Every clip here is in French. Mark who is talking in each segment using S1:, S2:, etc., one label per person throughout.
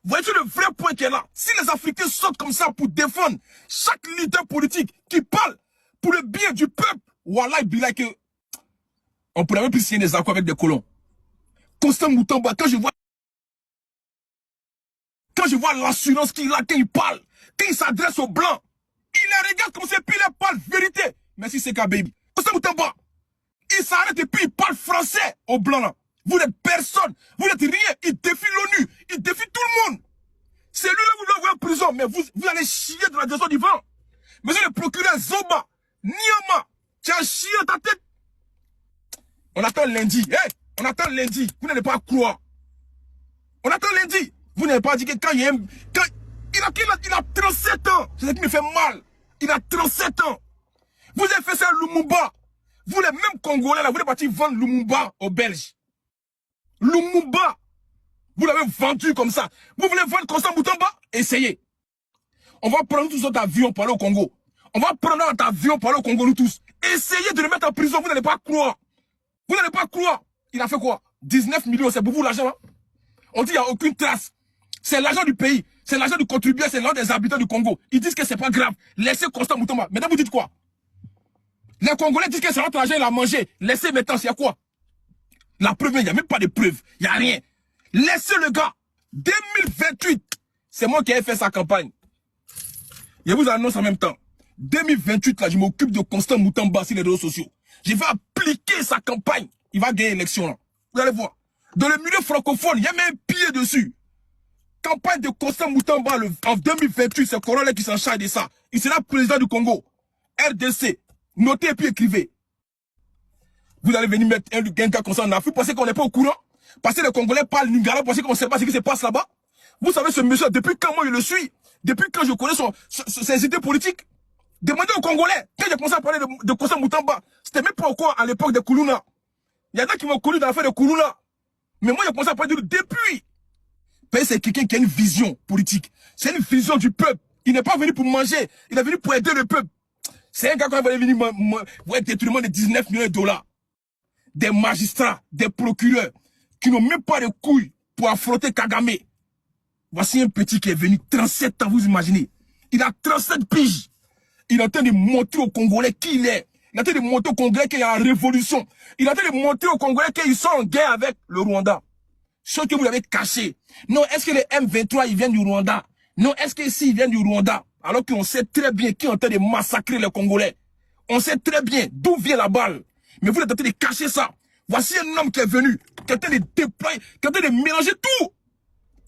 S1: Voyez-vous le vrai point qui est là? Si les Africains sortent comme ça pour défendre chaque leader politique qui parle pour le bien du peuple, Wallah, billah que on pourrait même plus signer des accords avec des colons. Constant Moutamba, quand je vois l'assurance qu'il a, quand il parle, quand il s'adresse aux Blancs, il les regarde comme ça, puis il parle vérité. Merci, c'est baby. Constant Moutamba, il s'arrête et puis il parle français aux Blancs là. Vous n'êtes personne, vous n'êtes rien. Il défie l'ONU, il défie tout le monde. C'est lui là, vous l'envoyez en prison, mais vous allez chier de la direction du vent. Monsieur le procureur Zoba, Niama, tu as chié dans ta tête. On attend lundi. Hey, on attend lundi. Vous n'allez pas croire. On attend lundi. Vous n'avez pas dit que quand il y a il a 37 ans. C'est ça qui me fait mal. Il a 37 ans. Vous avez fait ça à Lumumba. Vous les mêmes Congolais là, vous êtes partis vendre Lumumba aux Belges. Lumumba. Vous l'avez vendu comme ça. Vous voulez vendre Constant Moutamba? Essayez. On va prendre tous notre avion pour aller au Congo. On va prendre notre avion pour aller au Congo nous tous. Essayez de le mettre en prison. Vous n'allez pas croire. Vous n'allez pas croire. Il a fait quoi? 19 millions, c'est pour vous l'argent. Hein? On dit qu'il n'y a aucune trace. C'est l'argent du pays. C'est l'argent du contribuable. C'est l'argent des habitants du Congo. Ils disent que c'est pas grave. Laissez Constant Moutamba. Maintenant, vous dites quoi? Les Congolais disent que c'est notre argent, il a mangé. Laissez maintenant, il y a quoi? La preuve, il n'y a même pas de preuve. Il n'y a rien. Laissez le gars. 2028. C'est moi qui ai fait sa campagne. Je vous annonce en même temps. 2028, là, je m'occupe de Constant Moutamba sur les réseaux sociaux. Je vais appliquer sa campagne. Il va gagner l'élection, là. Vous allez voir. Dans le milieu francophone, il y a même un pied dessus. Campagne de Constant Moutamba en 2028, c'est Corolla qui s'en charge de ça. Il sera président du Congo. RDC. Notez et puis écrivez. Vous allez venir mettre un gars comme ça en Afrique. Vous pensez qu'on n'est pas au courant? Parce que les Congolais parlent lingala, vous pensez qu'on ne sait pas ce qui se passe là-bas? Vous savez ce monsieur, depuis quand moi je le suis? Depuis quand je connais ses idées politiques? Demandez aux Congolais. Quand j'ai commencé à parler de Constant Moutamba, c'était même pas quoi à l'époque de Koulouna. Il y en a qui m'ont connu dans l'affaire de Koulouna. Mais moi, j'ai commencé à parler de depuis. C'est quelqu'un qui a une vision politique. C'est une vision du peuple. Il n'est pas venu pour manger. Il est venu pour aider le peuple. C'est un gars qui va venir pour être détournement de 19 millions de dollars. Des magistrats, des procureurs, qui n'ont même pas de couilles pour affronter Kagame. Voici un petit qui est venu, 37 ans, vous imaginez. Il a 37 piges. Il est en train de montrer aux Congolais qui il est. Il est en train de montrer aux Congolais qu'il y a la révolution. Il est en train de montrer aux Congolais qu'ils sont en guerre avec le Rwanda. Ce que vous l'avez caché. Non, est-ce que les M23, ils viennent du Rwanda? Non, est-ce que si ils viennent du Rwanda? Alors qu'on sait très bien qui est en train de massacrer les Congolais. On sait très bien d'où vient la balle. Mais vous êtes en train de cacher ça. Voici un homme qui est venu, qui est en train de déployer, qui est en train de mélanger tout.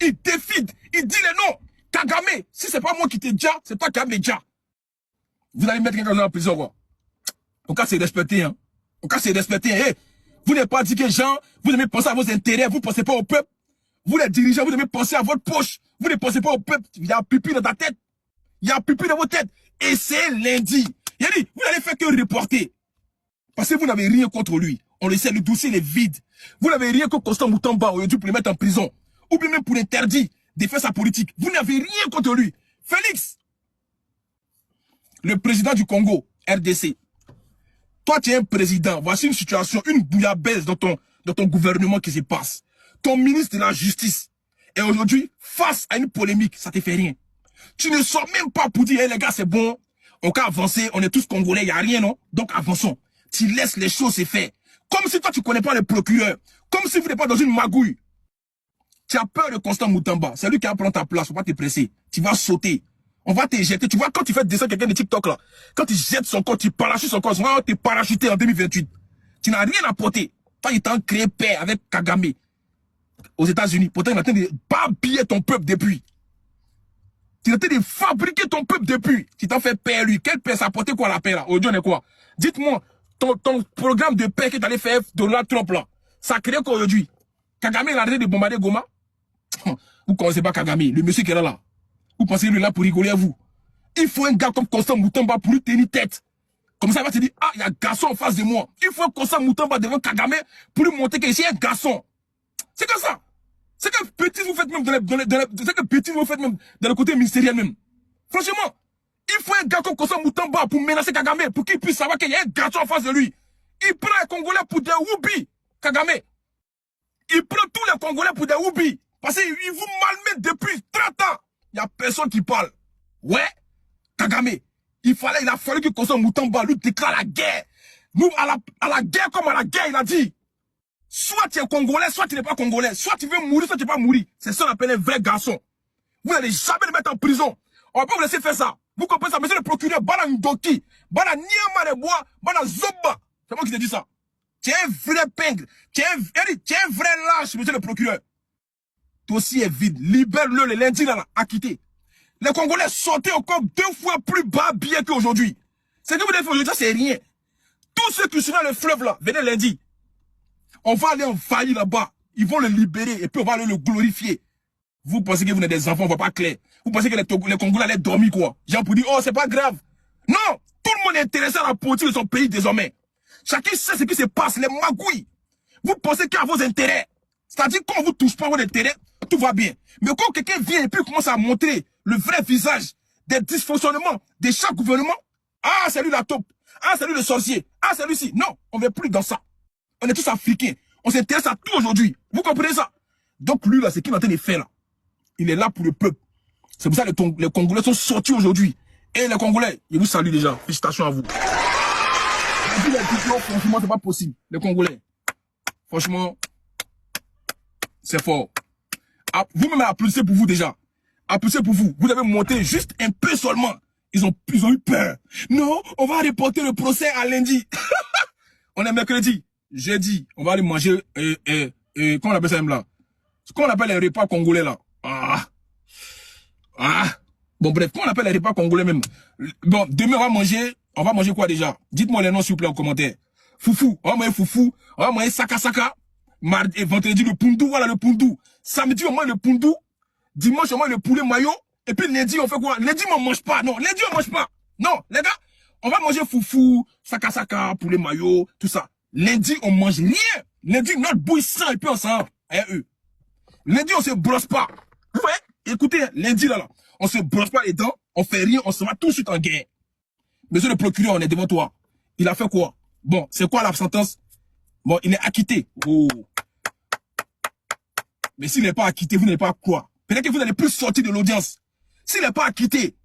S1: Il défide, il dit les noms. Kagame, si c'est pas moi qui t'ai déjà, c'est toi qui as déjà. Vous allez mettre quelqu'un dans la prison, quoi. En cas, c'est respecté, hein. En cas, c'est respecté, hein. Hey, vous n'avez pas dit que gens, vous devez penser à vos intérêts, vous ne pensez pas au peuple. Vous, les dirigeants, vous devez penser à votre poche. Vous ne pensez pas au peuple. Il y a un pipi dans ta tête. Il y a un pipi dans votre tête. Et c'est lundi. Il a dit, vous n'allez faire que reporter. Parce que vous n'avez rien contre lui. On le sait, le dossier est vide. Vous n'avez rien contre Constant Moutamba aujourd'hui pour le mettre en prison. Ou bien même pour l'interdire de faire sa politique. Vous n'avez rien contre lui. Félix, le président du Congo, RDC. Toi, tu es un président. Voici une situation, une bouillabaisse dans ton gouvernement qui se passe. Ton ministre de la Justice. Et aujourd'hui, face à une polémique, ça te fait rien. Tu ne sors même pas pour dire, hey, les gars, c'est bon. On peut avancer, on est tous Congolais, il n'y a rien, non? Donc avançons. Tu laisses les choses se faire. Comme si toi, tu ne connais pas le procureur. Comme si vous n'êtes pas dans une magouille. Tu as peur de Constant Moutamba. C'est lui qui va prendre ta place. Faut pas te presser. Tu vas sauter. On va te jeter. Tu vois, quand tu fais descendre quelqu'un de TikTok, là, quand tu jettes son corps, tu parachutes son corps, on va te parachuter en 2028. Tu n'as rien apporté. Toi, il t'a créé paix avec Kagame aux États-Unis. Pourtant, il est en train de babiller ton peuple depuis. Tu es en train de fabriquer ton peuple depuis. Tu t'en fais paix, lui. Quelle paix? Ça apporté quoi la paix, là? Aujourd'hui, on est quoi? Dites-moi, ton programme de paix que tu allais faire Donald Trump, là, ça a créé quoi aujourd'hui? Kagame, il a arrêté de bombarder Goma? Vous ne connaissez pas Kagame, le monsieur qui est là. Vous pensez qu'il est là pour rigoler à vous? Il faut un gars comme Constant Moutamba pour lui tenir tête. Comme ça, il va se dire, ah, il y a un garçon en face de moi. Il faut un Constant Moutamba devant Kagame pour lui montrer qu'il y a un garçon. C'est comme ça. C'est que bêtise vous faites même dans le côté ministériel même. Franchement, il faut un gars comme Constant Moutamba pour menacer Kagame, pour qu'il puisse savoir qu'il y a un garçon en face de lui. Il prend les Congolais pour des whoopis, Kagame. Il prend tous les Congolais pour des whoopis. Parce qu'il vous malmène depuis Il n'y a personne qui parle. Ouais, Kagame, il a fallu que Constant Moutamba lui déclare la guerre. Nous, à la guerre comme à la guerre, il a dit. Soit tu es Congolais, soit tu n'es pas Congolais. Soit tu veux mourir, soit tu ne vas pas mourir. C'est ça qu'on appelle un vrai garçon. Vous n'allez jamais le mettre en prison. On ne va pas vous laisser faire ça. Vous comprenez ça? Monsieur le procureur, Bana Ndoki, Bana Niama de Bois, Bana Zoba. C'est moi qui t'ai dit ça. Tu es un vrai pingre. Tu es un vrai lâche, monsieur le procureur. Toi aussi est vide. Libère-le le lundi là, à quitter. Les Congolais sortaient encore 2 fois plus bas bien qu'aujourd'hui. Ce que vous devez faire aujourd'hui, c'est rien. Tous ceux qui sont dans le fleuve là, venez lundi. On va aller envahir là-bas. Ils vont le libérer et puis on va aller le glorifier. Vous pensez que vous êtes des enfants, on voit pas clair. Vous pensez que les Congolais allaient dormir quoi? Genre pour dire, oh, c'est pas grave. Non! Tout le monde est intéressé à la politique de son pays désormais. Chacun sait ce qui se passe, les magouilles. Vous pensez qu'il y a vos intérêts. C'est-à-dire, quand on vous touche pas vos intérêts, tout va bien. Mais quand quelqu'un vient et puis commence à montrer le vrai visage des dysfonctionnements de chaque gouvernement, ah, c'est lui la taupe. Ah, c'est lui le sorcier. Ah, c'est lui-ci. Non, on ne veut plus dans ça. On est tous africains. On s'intéresse à tout aujourd'hui. Vous comprenez ça? Donc lui, là, c'est qu'il est en train de faire là. Il est là pour le peuple. C'est pour ça que les Congolais sont sortis aujourd'hui. Et les Congolais, je vous salue déjà. Félicitations à vous. Franchement, c'est pas possible. Les Congolais. Franchement, c'est fort. Vous-même applaudissez pour vous déjà. Applaudissez pour vous. Vous devez monter juste un peu seulement. Ils ont eu peur. Non, on va reporter le procès à lundi. On est mercredi. Jeudi, on va aller manger, comment on appelle ça même là? Comment on appelle les repas congolais là? Bon bref, comment on appelle les repas congolais même? Bon, demain on va manger quoi déjà? Dites-moi les noms s'il vous plaît en commentaire. Foufou, on va manger foufou, on va manger saka saka. Mardi et vendredi le pundu, voilà le pundu. Samedi on mange le pundu. Dimanche on mange le poulet mayo. Et puis lundi on fait quoi? Lundi on mange pas, non, lundi on mange pas. Non, les gars, on va manger foufou, saka saka, poulet mayo, tout ça. Lundi, on mange rien. Lundi, notre bouille sang et puis on s'en eux. Lundi, on se brosse pas. Vous voyez? Écoutez, lundi, là, on se brosse pas les dents, on fait rien, on se va tout de suite en guerre. Monsieur le procureur, on est devant toi. Il a fait quoi? Bon, c'est quoi la sentence? Bon, il est acquitté. Oh. Mais s'il n'est pas acquitté, vous n'allez pas quoi? Peut-être que vous n'allez plus sortir de l'audience. S'il n'est pas acquitté,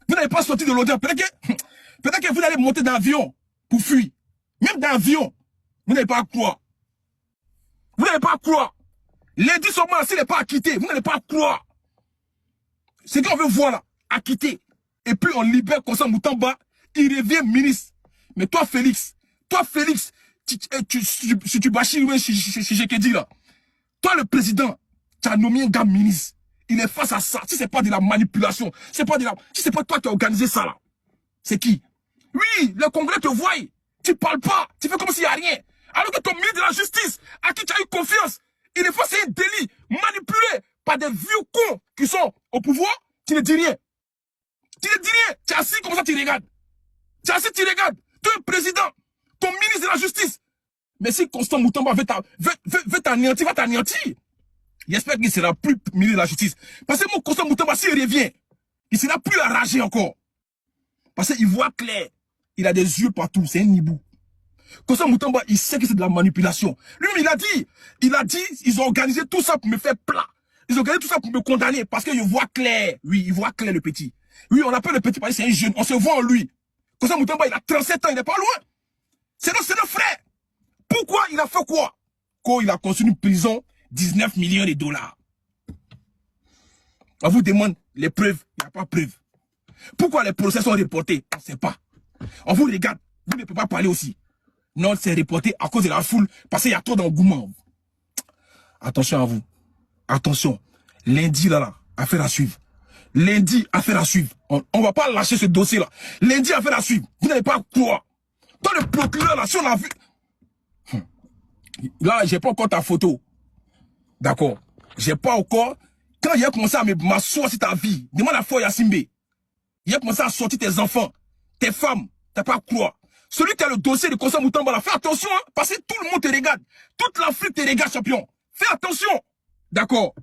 S1: vous n'allez pas sortir de l'audience. Peut-être que vous allez monter dans l'avion pour fuir. Même dans l'avion, vous n'allez pas croire. Vous n'allez pas croire. Lundi seulement, s'il n'est pas acquitté, vous n'allez pas croire. C'est qu'on veut voir là, acquitté. Et puis on libère Constant Moutamba, il revient ministre. Mais toi Félix, tu bâchis chez Kedi là. Toi le président, tu as nommé un gars ministre. Il est face à ça. Si c'est pas de la manipulation, si c'est pas toi qui as organisé ça là, c'est qui? Oui, les Congolais te voient. Tu parles pas, tu fais comme s'il n'y a rien. Alors que ton ministre de la Justice, à qui tu as eu confiance, il est face à un délit manipulé par des vieux cons qui sont au pouvoir, tu ne dis rien. Tu ne dis rien. Tu es assis comme ça, tu regardes. Tu es assis, tu regardes. Toi, le président, ton ministre de la Justice. Mais si Constant Moutamba veut t'anéantir, va t'anéantir. J'espère qu'il ne sera plus ministre de la Justice. Parce que mon Constant Moutamba, s'il revient, il ne sera plus enragé encore. Parce qu'il voit clair. Il a des yeux partout, c'est un hibou. Constant Moutamba, il sait que c'est de la manipulation. Lui, il a dit, ils ont organisé tout ça pour me faire plat. Ils ont organisé tout ça pour me condamner parce qu'il voit clair. Oui, il voit clair le petit. Oui, on appelle le petit parce que c'est un jeune, on se voit en lui. Constant Moutamba, il a 37 ans, il n'est pas loin. C'est notre frère. Pourquoi il a fait quoi? Quand il a construit une prison, 19 millions de dollars. On vous demande les preuves, il n'y a pas de preuves. Pourquoi les procès sont reportés? On ne sait pas. On vous regarde, vous ne pouvez pas parler aussi. Non, c'est reporté à cause de la foule, parce qu'il y a trop d'engouement. Attention à vous. Attention. Lundi, là, affaire à suivre. Lundi, affaire à suivre. On ne va pas lâcher ce dossier-là. Lundi, affaire à suivre. Vous n'avez pas quoi? Toi, le procureur, là, si on a vu... Là, j'ai pas encore ta photo. D'accord. J'ai pas encore... Quand il a commencé à m'asseoir sur ta vie, demande à Foy Yassimbe. Il a commencé à sortir tes enfants, tes femmes. T'as pas quoi? Celui qui a le dossier de Constant Moutamba, là, fais attention, hein, parce que tout le monde te regarde. Toute l'Afrique te regarde, champion. Fais attention. D'accord.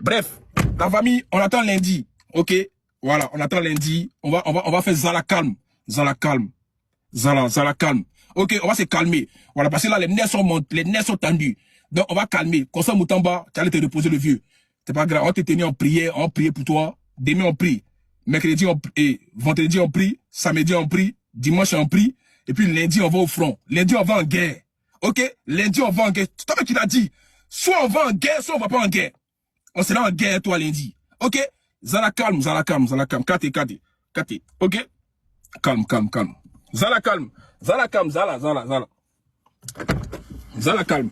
S1: Bref, la famille, on attend lundi. Ok. Voilà, on attend lundi. On va faire Zala calme. Zala calme. Zala calme. Ok, on va se calmer. Voilà, parce que là, les nerfs sont tendus. Donc, on va calmer. Constant Moutamba, tu allais te reposer le vieux. C'est pas grave, on t'a tenu en prière, on prie pour toi. Demain, on prie. Mercredi, on prie. Vendredi, on prie. Samedi, on prie. Dimanche, on prie. Et puis lundi, on va au front. Lundi, on va en guerre. Ok? Lundi, on va en guerre. C'est toi qui l'as dit. Soit on va en guerre, soit on va pas en guerre. On sera en guerre, toi, lundi. Ok? Zala calme, Zala calme, Zala calme. Kate. Ok? Calme. Zala calme. Zala calme, Zala. Zala calme.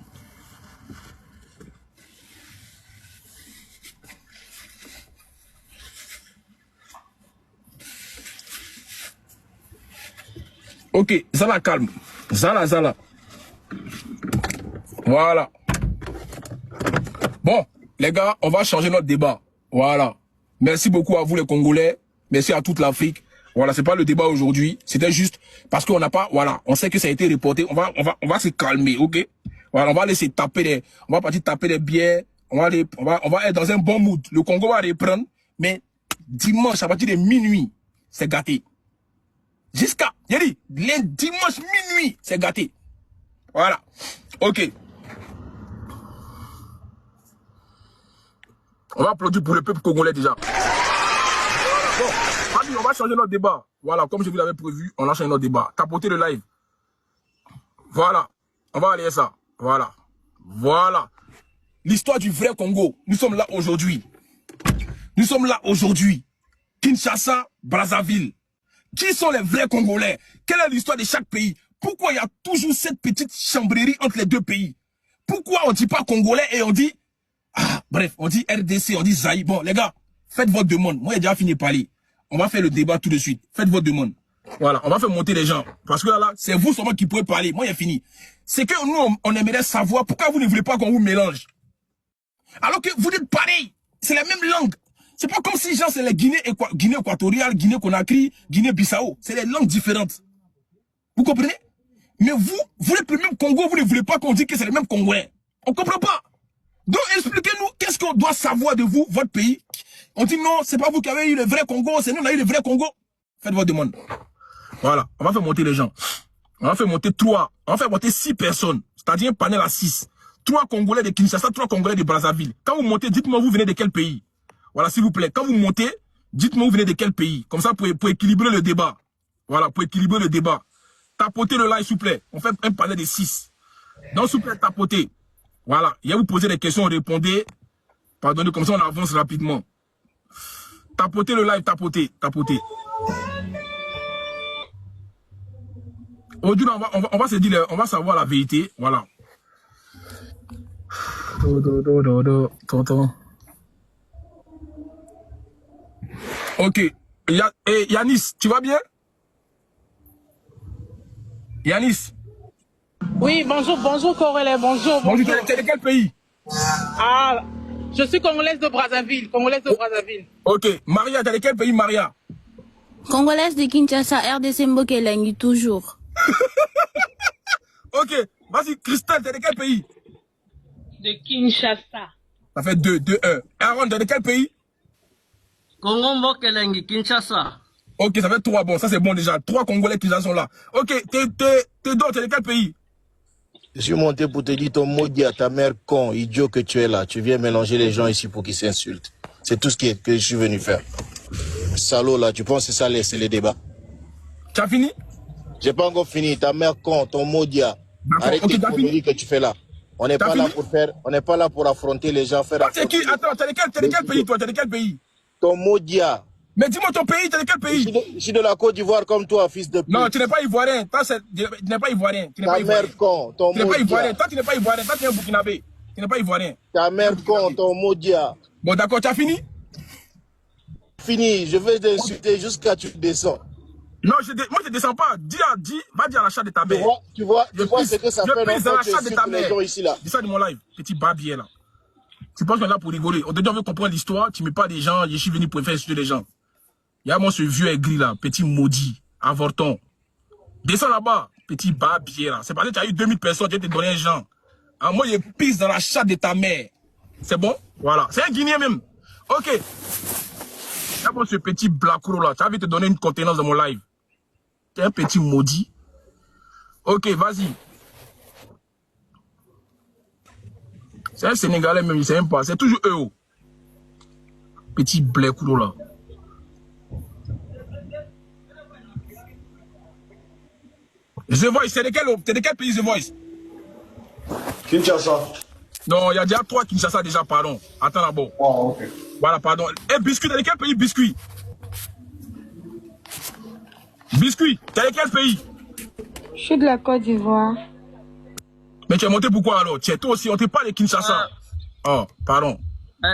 S1: Ok, Zala calme. Zala. Voilà. Bon, les gars, on va changer notre débat. Voilà. Merci beaucoup à vous les Congolais. Merci à toute l'Afrique. Voilà, c'est pas le débat aujourd'hui. C'était juste parce qu'on n'a pas, voilà, on sait que ça a été reporté. On va se calmer, ok? Voilà, on va laisser taper on va partir taper des bières. On va être dans un bon mood. Le Congo va reprendre. Mais dimanche, à partir de minuit, c'est gâté. Jusqu'à, j'ai dit, le dimanche minuit, c'est gâté. Voilà. Ok. On va applaudir pour le peuple congolais déjà. Bon, amis, on va changer notre débat. Voilà, comme je vous l'avais prévu, on a changé notre débat. Tapotez le live. Voilà. On va aller à ça. Voilà. L'histoire du vrai Congo. Nous sommes là aujourd'hui. Kinshasa, Brazzaville. Qui sont les vrais Congolais? Quelle est l'histoire de chaque pays? Pourquoi il y a toujours cette petite chambrerie entre les deux pays? Pourquoi on ne dit pas Congolais et on dit... Ah, bref, on dit RDC, on dit Zaïre. Bon, les gars, faites votre demande. Moi, j'ai déjà fini de parler. On va faire le débat tout de suite. Faites votre demande. Voilà, on va faire monter les gens. Parce que là, c'est vous seulement qui pouvez parler. Moi, j'ai fini. C'est que nous, on aimerait savoir pourquoi vous ne voulez pas qu'on vous mélange. Alors que vous êtes pareil. C'est la même langue. C'est pas comme si, genre, c'est la Guinée équatoriale, Guinée Conakry, Guinée Bissau. C'est des langues différentes. Vous comprenez? Mais vous êtes le même Congo, vous ne voulez pas qu'on dise que c'est le même Congolais. On comprend pas. Donc, expliquez-nous, qu'est-ce qu'on doit savoir de vous, votre pays? On dit non, c'est pas vous qui avez eu le vrai Congo, c'est nous qui avons eu le vrai Congo. Faites votre demande. Voilà, on va faire monter les gens. On va faire monter 3, on va faire monter 6 personnes. C'est-à-dire un panel à 6. 3 Congolais de Kinshasa, 3 Congolais de Brazzaville. Quand vous montez, dites-moi vous venez de quel pays. Voilà, s'il vous plaît. Quand vous montez, dites-moi vous venez de quel pays. Comme ça, pour équilibrer le débat. Voilà, pour équilibrer le débat. Tapotez le like, s'il vous plaît. On fait un panel de 6. Donc, s'il vous plaît, tapotez. Voilà. Il y a vous poser des questions, répondez. Pardonnez, comme ça, on avance rapidement. Tapotez le live, tapotez. Aujourd'hui, on va se dire, on va savoir la vérité. Voilà. Ok. Yanis, tu vas bien? Yanis.
S2: Oui, bonjour Congolais, bonjour.
S1: Bonjour, t'es de quel pays?
S2: Ah, je suis congolaise de Brazzaville,
S1: Ok. Maria, t'es de quel pays, Maria?
S3: Congolaise de Kinshasa, RDC Mbokelengi, toujours.
S1: Ok. Vas-y, Christelle, t'es de quel pays?
S4: De Kinshasa.
S1: Ça fait 2, 1. Aaron, t'es de quel pays?
S4: Congo Mbokelengi, Kinshasa.
S1: Ok, ça fait 3. Bon, ça c'est bon déjà. 3 Congolais qui sont là. Ok, t'es de quel pays?
S5: Je suis monté pour te dire ton maudit à ta mère con, idiot que tu es là. Tu viens mélanger les gens ici pour qu'ils s'insultent. C'est tout ce que je suis venu faire. Salaud là, tu penses que c'est ça c'est les débats?
S1: Tu as fini?
S5: J'ai pas encore fini. Ta mère con, ton maudit. Arrête tes conneries que tu fais là. On n'est pas là pour faire, on n'est pas là pour affronter les gens, faire.
S1: C'est qui? Attends, t'es de quel pays toi? T'es de quel pays?
S5: Ton maudit.
S1: Mais dis-moi ton pays, t'es de quel pays?
S5: Je suis de la Côte d'Ivoire comme toi, fils de pute.
S1: Non, tu n'es pas ivoirien. Toi, tu n'es pas ivoirien.
S5: Ta mère con, ton maudit.
S1: Tu n'es pas ivoirien. Toi, tu n'es pas ivoirien. Toi, tu es un Burkinabé. Tu n'es pas ivoirien.
S5: Ta mère con, ton maudit.
S1: Bon, d'accord, tu as fini?
S5: Fini, je vais t'insulter jusqu'à tu descends.
S1: Non, moi je descends pas. Va dire à la chatte de ta mère.
S5: Tu vois ce que ça fait
S1: dans la chatte de ta
S5: les
S1: mère.
S5: gens ici là.
S1: Dis ça de mon live, petit babier là. Tu penses qu'on est là pour rigoler. On te dit on veut comprendre l'histoire, tu mets pas des gens, je suis venu pour faire insulter les gens. Il y a moi ce vieux aigri là, petit maudit, avorton. Descends là-bas, petit babier là. C'est parce que tu as eu 2000 personnes, tu as te donné un genre. Ah, moi je pisse dans la chatte de ta mère. C'est bon? Voilà. C'est un Guinéen même. Ok. Il y a moi ce petit blacro là, tu as envie de te donner une contenance dans mon live. T'es un petit maudit. Ok, vas-y. C'est un Sénégalais même, il sait même pas. C'est toujours eux. Petit blé coulo là. The Voice, c'est de quel pays The Voice?
S5: Kinshasa.
S1: Non, il y a déjà 3 Kinshasa déjà, pardon. Attends d'abord.
S5: Oh, ok.
S1: Voilà, pardon. Et Biscuit, t'es de quel pays Biscuit? Biscuit, t'es de quel pays?
S3: Je suis de la Côte d'Ivoire.
S1: Mais tu es monté pourquoi alors? Tu es toi aussi, on te parle de Kinshasa. Oh, pardon.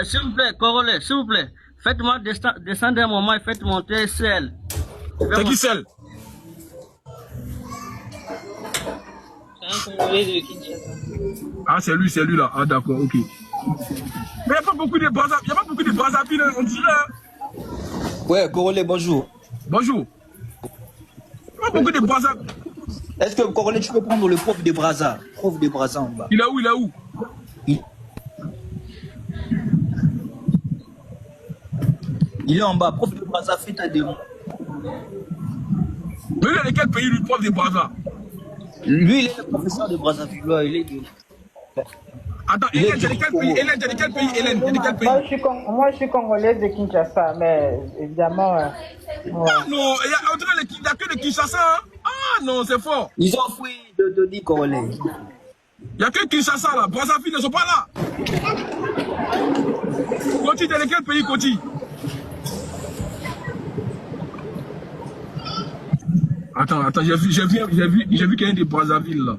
S4: S'il vous plaît, Congolais, s'il vous plaît. Faites-moi descendre un moment et faites monter celle.
S1: C'est qui celle?
S4: C'est un Congolais de Kinshasa.
S1: Ah, c'est lui là. Ah, d'accord, ok. Mais il n'y a pas beaucoup de Brazzaville, on dirait. Hein.
S6: Ouais, Congolais, bonjour.
S1: Bonjour. Il n'y a pas beaucoup de Brazzaville.
S6: Est-ce que Congolais, tu peux prendre le prof de Brazza? Prof de Brazza en bas.
S1: Il est où?
S6: Il est en bas. Prof de Brazza, fais ta demande.
S1: Mais il est de quel pays, le prof de Brazza?
S6: Lui, il est le professeur de Brazzaville. Il est de...
S1: Attends, Hélène, t'es de quel pays? Hélène, t'es de quel pays? Hélène, t'es de quel pays?
S2: Moi, je suis congolaise de Kinshasa, mais évidemment... ouais.
S1: Ah non, il n'y a que de Kinshasa. Hein? Ah non, c'est fort.
S6: Ils ont fui de dire Congolais.
S1: Il n'y a que Kinshasa là. Brazzaville ne sont pas là. Koti, t'es de quel pays, Koti? Attends, j'ai vu qu'il y a des Brazzaville là.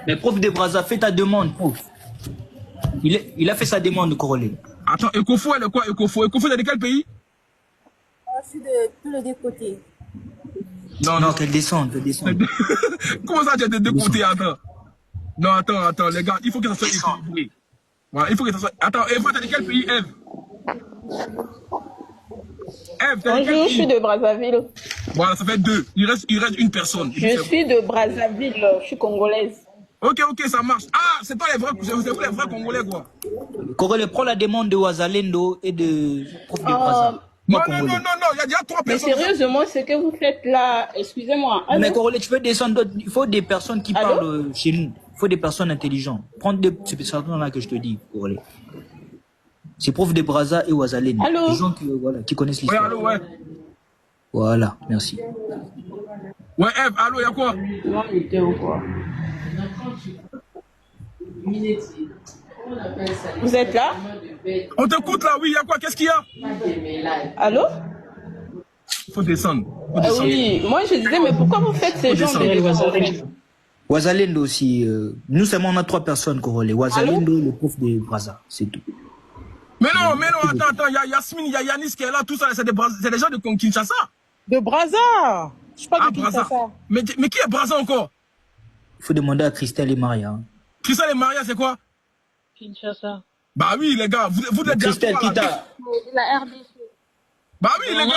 S6: Mais prof de Brazza, fais ta demande, prof. Il a fait sa demande, Congolais.
S1: Attends, Ekofo, elle est quoi? Ekofo, t'es de quel pays?
S3: Je suis de tous les deux côtés.
S6: Non, qu'elle descende,
S1: Comment ça, tu es de deux côtés? Attends. Non, attends, les gars, il faut que ça soit équilibré. Voilà, il faut que ça soit. Attends, Eva, t'es de quel pays, Eve? Eve, t'es de quel pays?
S2: Bonjour, je suis de Brazzaville.
S1: Voilà, ça fait 2. Il reste une personne.
S2: Je suis de Brazzaville, je suis congolaise.
S1: Ok, ça marche. Ah, c'est pas les vrais Congolais, quoi.
S6: Congolais, prends la demande de Wazalendo et de prof de Brazza.
S1: Non, il y a déjà 3
S2: Mais
S1: personnes.
S2: sérieusement, ce que vous faites là, excusez-moi.
S6: Mais Congolais, tu peux descendre d'autres. Il faut des personnes qui parlent chez nous. Il faut des personnes intelligentes. Prends ces personnes-là que je te dis, Congolais. C'est prof de Brazza et Wazalendo.
S2: Allô?
S6: Des gens qui connaissent l'histoire.
S1: Ouais, allô, ouais.
S6: Voilà, merci.
S1: Ouais, Eve, allô, il y a quoi?
S2: Non, il était où quoi? Vous êtes là?
S1: On t'écoute là, oui, il y a quoi? Qu'est-ce qu'il y a?
S2: Allô?
S1: Faut descendre.
S2: Oui, moi je disais, mais pourquoi vous faites ces gens de
S6: Wazalendo aussi. Nous seulement on a 3 personnes, Congolais. Wazalendo, le prof de Brazza, c'est tout.
S1: Mais non, attends, il y a Yasmine, il y a Yanis qui est là, tout ça, c'est des gens de Kinshasa.
S2: De Brazza. Je suis pas de
S1: Brazza.
S2: Kinshasa.
S1: Mais qui est Brazza encore?
S6: Il faut demander à Christelle et Maria. Hein.
S1: Christelle et Maria, c'est quoi?
S4: Kinshasa.
S1: Bah oui, les gars, vous êtes
S6: Christelle,
S1: diaspora, là.
S3: La RDC.
S1: Bah oui, les gars,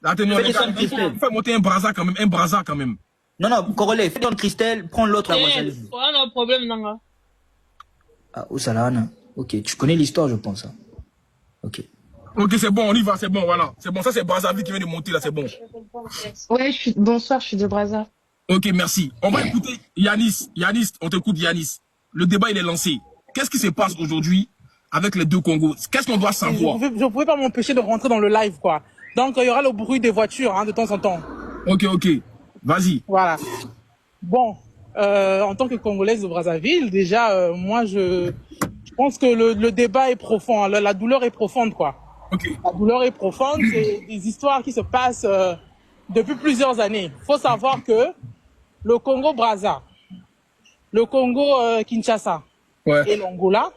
S1: attends, les gars, faut monter un Brazza quand même,
S6: Non, Congolais, fais donc Christelle, prends l'autre à Wazalendo.
S4: On a un problème, Nanga.
S6: Ah, Osalana. Ok, tu connais l'histoire, je pense. Hein. Ok.
S1: Ok, c'est bon, on y va, c'est bon, voilà. C'est bon, ça c'est Brazzaville qui vient de monter là, c'est bon.
S3: Ouais, bonsoir, je suis de Brazza.
S1: Ok, merci. On va écouter Yanis. Yanis, on t'écoute Yanis. Le débat, il est lancé. Qu'est-ce qui se passe aujourd'hui avec les deux Congos? Qu'est-ce qu'on doit savoir?
S2: Je ne pouvais pas m'empêcher de rentrer dans le live, quoi. Donc, il y aura le bruit des voitures, hein, de temps en temps.
S1: Ok. Vas-y.
S2: Voilà. Bon, en tant que Congolaise de Brazzaville, déjà, moi, je pense que le débat est profond. Hein, la douleur est profonde, quoi.
S1: Ok.
S2: La douleur est profonde. C'est des histoires qui se passent depuis plusieurs années. Il faut savoir que le Congo-Brazza, le Congo-Kinshasa et l'Angola,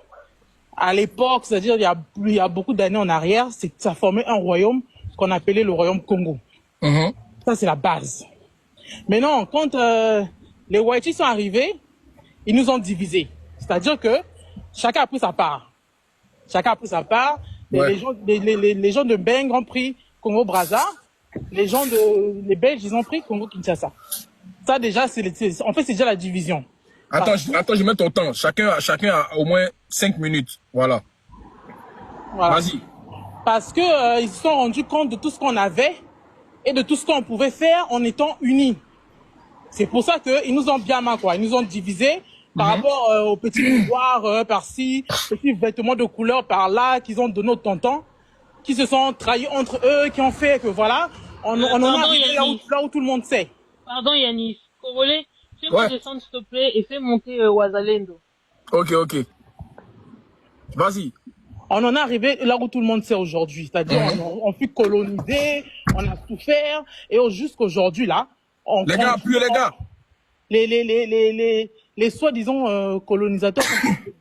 S2: à l'époque, c'est-à-dire il y a beaucoup d'années en arrière, ça formait un royaume qu'on appelait le royaume Congo. Ça, c'est la base. Maintenant, quand les Whiteys sont arrivés, ils nous ont divisés. C'est-à-dire que chacun a pris sa part. Les gens de Beng ont pris Congo-Brazza. Les Belges, ils ont pris Congo-Kinshasa. Ça, déjà, c'est déjà la division.
S1: Attends, je mets ton temps. Chacun a au moins 5 minutes. Voilà. Vas-y.
S2: Parce que ils se sont rendus compte de tout ce qu'on avait et de tout ce qu'on pouvait faire en étant unis. C'est pour ça qu'ils nous ont bien mal, quoi. Ils nous ont divisés. par rapport aux petits pouvoirs par-ci, petits vêtements de couleur par-là qu'ils ont donné aux tontons, qui se sont trahis entre eux, qui ont fait que voilà, on en a arrivé là où tout le monde sait.
S7: Pardon Yanis, Congolais, fais-moi descendre s'il te plaît et fais monter Wazalendo.
S1: Ok. Vas-y.
S2: On en est arrivé là où tout le monde sait aujourd'hui. C'est-à-dire, on fut colonisé, on a souffert, et jusqu'aujourd'hui, là,
S1: les gars.
S2: Les soi-disant colonisateurs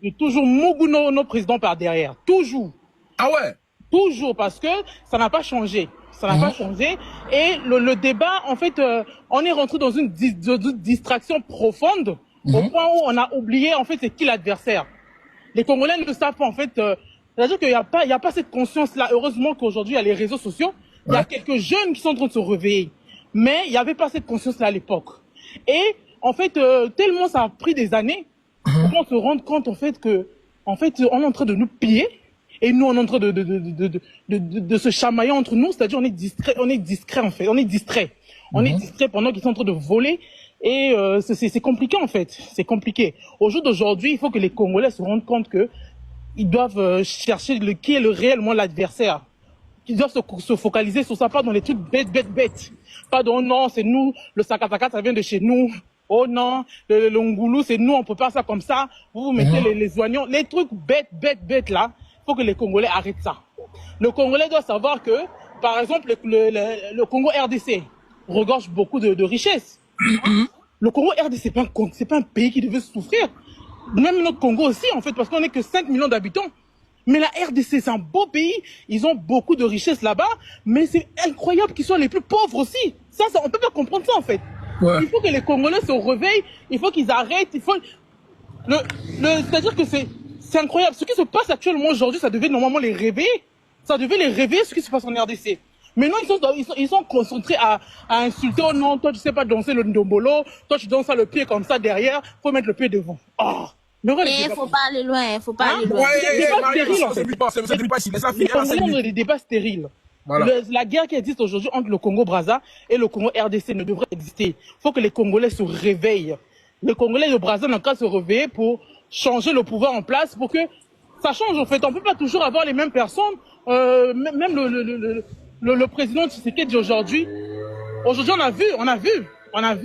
S2: ont toujours mougou nos présidents par derrière. Toujours.
S1: Ah ouais?
S2: Toujours, parce que ça n'a pas changé. Ça n'a pas changé. Et le débat, en fait, on est rentré dans une distraction profonde, au point où on a oublié, en fait, c'est qui l'adversaire. Les Congolais ne le savent pas, en fait. C'est-à-dire qu'il n'y a pas cette conscience-là. Heureusement qu'aujourd'hui, il y a les réseaux sociaux. Il y a quelques jeunes qui sont en train de se réveiller. Mais il n'y avait pas cette conscience-là à l'époque. Et, en fait, tellement ça a pris des années pour qu'on se rende compte, en fait, que, en fait, on est en train de nous piller. Et nous, on est en train de se chamailler entre nous. C'est-à-dire, on est discret, en fait. On est distrait. On est distrait pendant qu'ils sont en train de voler. Et c'est compliqué, en fait. C'est compliqué. Au jour d'aujourd'hui, il faut que les Congolais se rendent compte que ils doivent chercher qui est réellement l'adversaire. Ils doivent se focaliser sur ça, pas dans les trucs bêtes. Pas dans, non, c'est nous, le sakataka, ça vient de chez nous. Oh non, le ngoulou, c'est nous, on peut pas ça comme ça. Vous mettez les oignons. Les trucs bêtes, là. Il faut que les Congolais arrêtent ça. Le Congolais doit savoir que, par exemple, le Congo RDC regorge beaucoup de richesses. Le Congo RDC, c'est pas un pays qui devait souffrir. Même notre Congo aussi, en fait, parce qu'on n'est que 5 millions d'habitants. Mais la RDC, c'est un beau pays. Ils ont beaucoup de richesses là-bas. Mais c'est incroyable qu'ils soient les plus pauvres aussi. Ça, on peut pas comprendre ça, en fait. Ouais. Il faut que les Congolais se réveillent. Il faut qu'ils arrêtent. C'est-à-dire que c'est incroyable. Ce qui se passe actuellement aujourd'hui, ça devait normalement les réveiller. Ça devait les réveiller, ce qui se passe en RDC. Mais non, ils sont concentrés à insulter. Oh non, toi tu sais pas danser le ndombolo, toi tu danses le pied comme ça derrière, faut mettre le pied devant. Oh, mais
S3: faut pas aller loin, faut pas aller loin.
S2: C'est des débats stériles. La guerre qui existe aujourd'hui entre le Congo-Brazza et le Congo-RDC ne devrait exister. Il faut que les Congolais se réveillent. Les Congolais de Brazza n'ont qu'à se réveiller pour changer le pouvoir en place, pour que ça change en fait. On peut pas toujours avoir les mêmes personnes, même le président Tshisekedi aujourd'hui, on a vu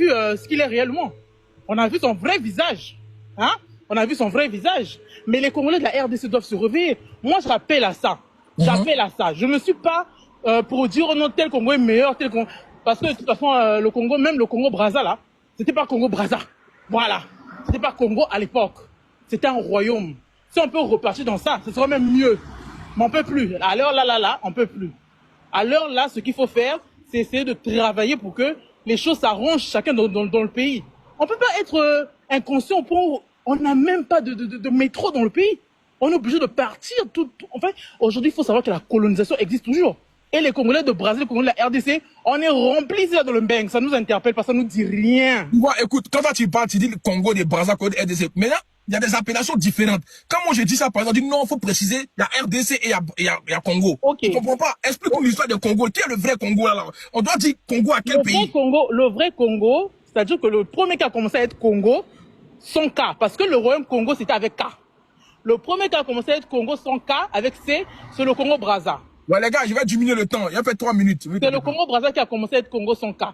S2: ce qu'il est réellement. On a vu son vrai visage. Hein? On a vu son vrai visage. Mais les Congolais de la RDC doivent se réveiller. Moi, j'appelle à ça. J'appelle à ça. Je ne suis pas pour dire non, tel Congo est meilleur, tel Congo. Parce que de toute façon, le Congo, même le Congo-Brazza, là, c'était pas Congo-Brazza. Voilà. C'était pas Congo à l'époque. C'était un royaume. Si on peut repartir dans ça, ce sera même mieux. Mais on peut plus. À l'heure là, on peut plus. À l'heure là, ce qu'il faut faire, c'est essayer de travailler pour que les choses s'arrangent chacun dans le pays. On peut pas être inconscient au point où on n'a même pas de métro dans le pays. On est obligé de partir. En fait, aujourd'hui, il faut savoir que la colonisation existe toujours. Et les Congolais de Brésil, les Congolais de la RDC, on est remplis là dans le Mbeng. Ça nous interpelle parce que ça nous dit rien.
S1: Ouais, écoute, quand tu parles, tu dis le Congo de Brazza, Congo de RDC. Maintenant, il y a des appellations différentes. Quand moi je dis ça, par exemple, je dis non, il faut préciser, il y a RDC et il y a Congo. Okay. Tu comprends pas? Explique-nous l'histoire du Congo. Qui est le vrai Congo là? On doit dire Congo à quel pays?
S2: Le vrai Congo, c'est-à-dire que le premier qui a commencé à être Congo, son K, parce que le royaume Congo c'était avec K. Le premier qui a commencé à être Congo, son K, avec C, c'est le Congo-Brazza. Ouais,
S1: les gars, je vais diminuer le temps. Il a fait 3 minutes.
S2: C'est le Congo-Brazza qui a commencé à être Congo, son K.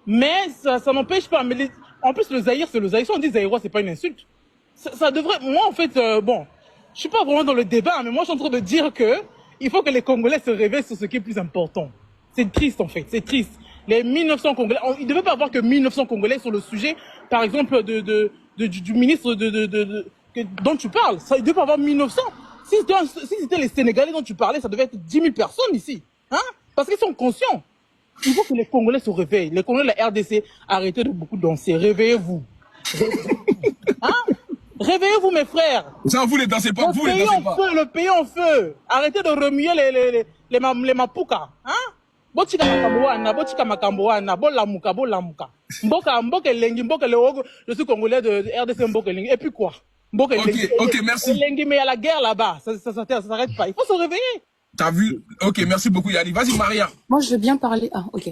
S2: Mais ça n'empêche pas. Mais en plus, le Zaïre, c'est le Zaïre. Si on dit Zaïrois, c'est pas une insulte. Ça devrait. Moi, en fait, bon, je suis pas vraiment dans le débat, mais moi, je suis en train de dire que il faut que les Congolais se réveillent sur ce qui est plus important. C'est triste, en fait. C'est triste. Les 1900 Congolais, il ne devait pas avoir que 1900 Congolais sur le sujet, par exemple, du ministre dont tu parles. Ça, il ne devait pas avoir 1900. Si c'était les Sénégalais dont tu parlais, ça devait être 10 000 personnes ici. Hein? Parce qu'ils sont conscients. Il faut que les Congolais se réveillent. Les Congolais de la RDC, arrêtez de beaucoup danser. Réveillez-vous. Hein? Réveillez-vous, mes frères.
S1: Ça, vous les dansez pas. Vous les dansez pas.
S2: Le pays en feu. Arrêtez de remuer les mapoukas. Hein? Bochika makamboana, bochika makamboana, bolamuka. Mboka lengi, mboka le sous-congolais de RDC mboka lengi. Et puis quoi?
S1: Ok, merci.
S2: Mais il y a la guerre là-bas. Ça s'arrête pas. Il faut se réveiller.
S1: T'as vu? Ok, merci beaucoup, Yanni. Vas-y, Maria.
S8: Moi, je veux bien parler. Ah, ok.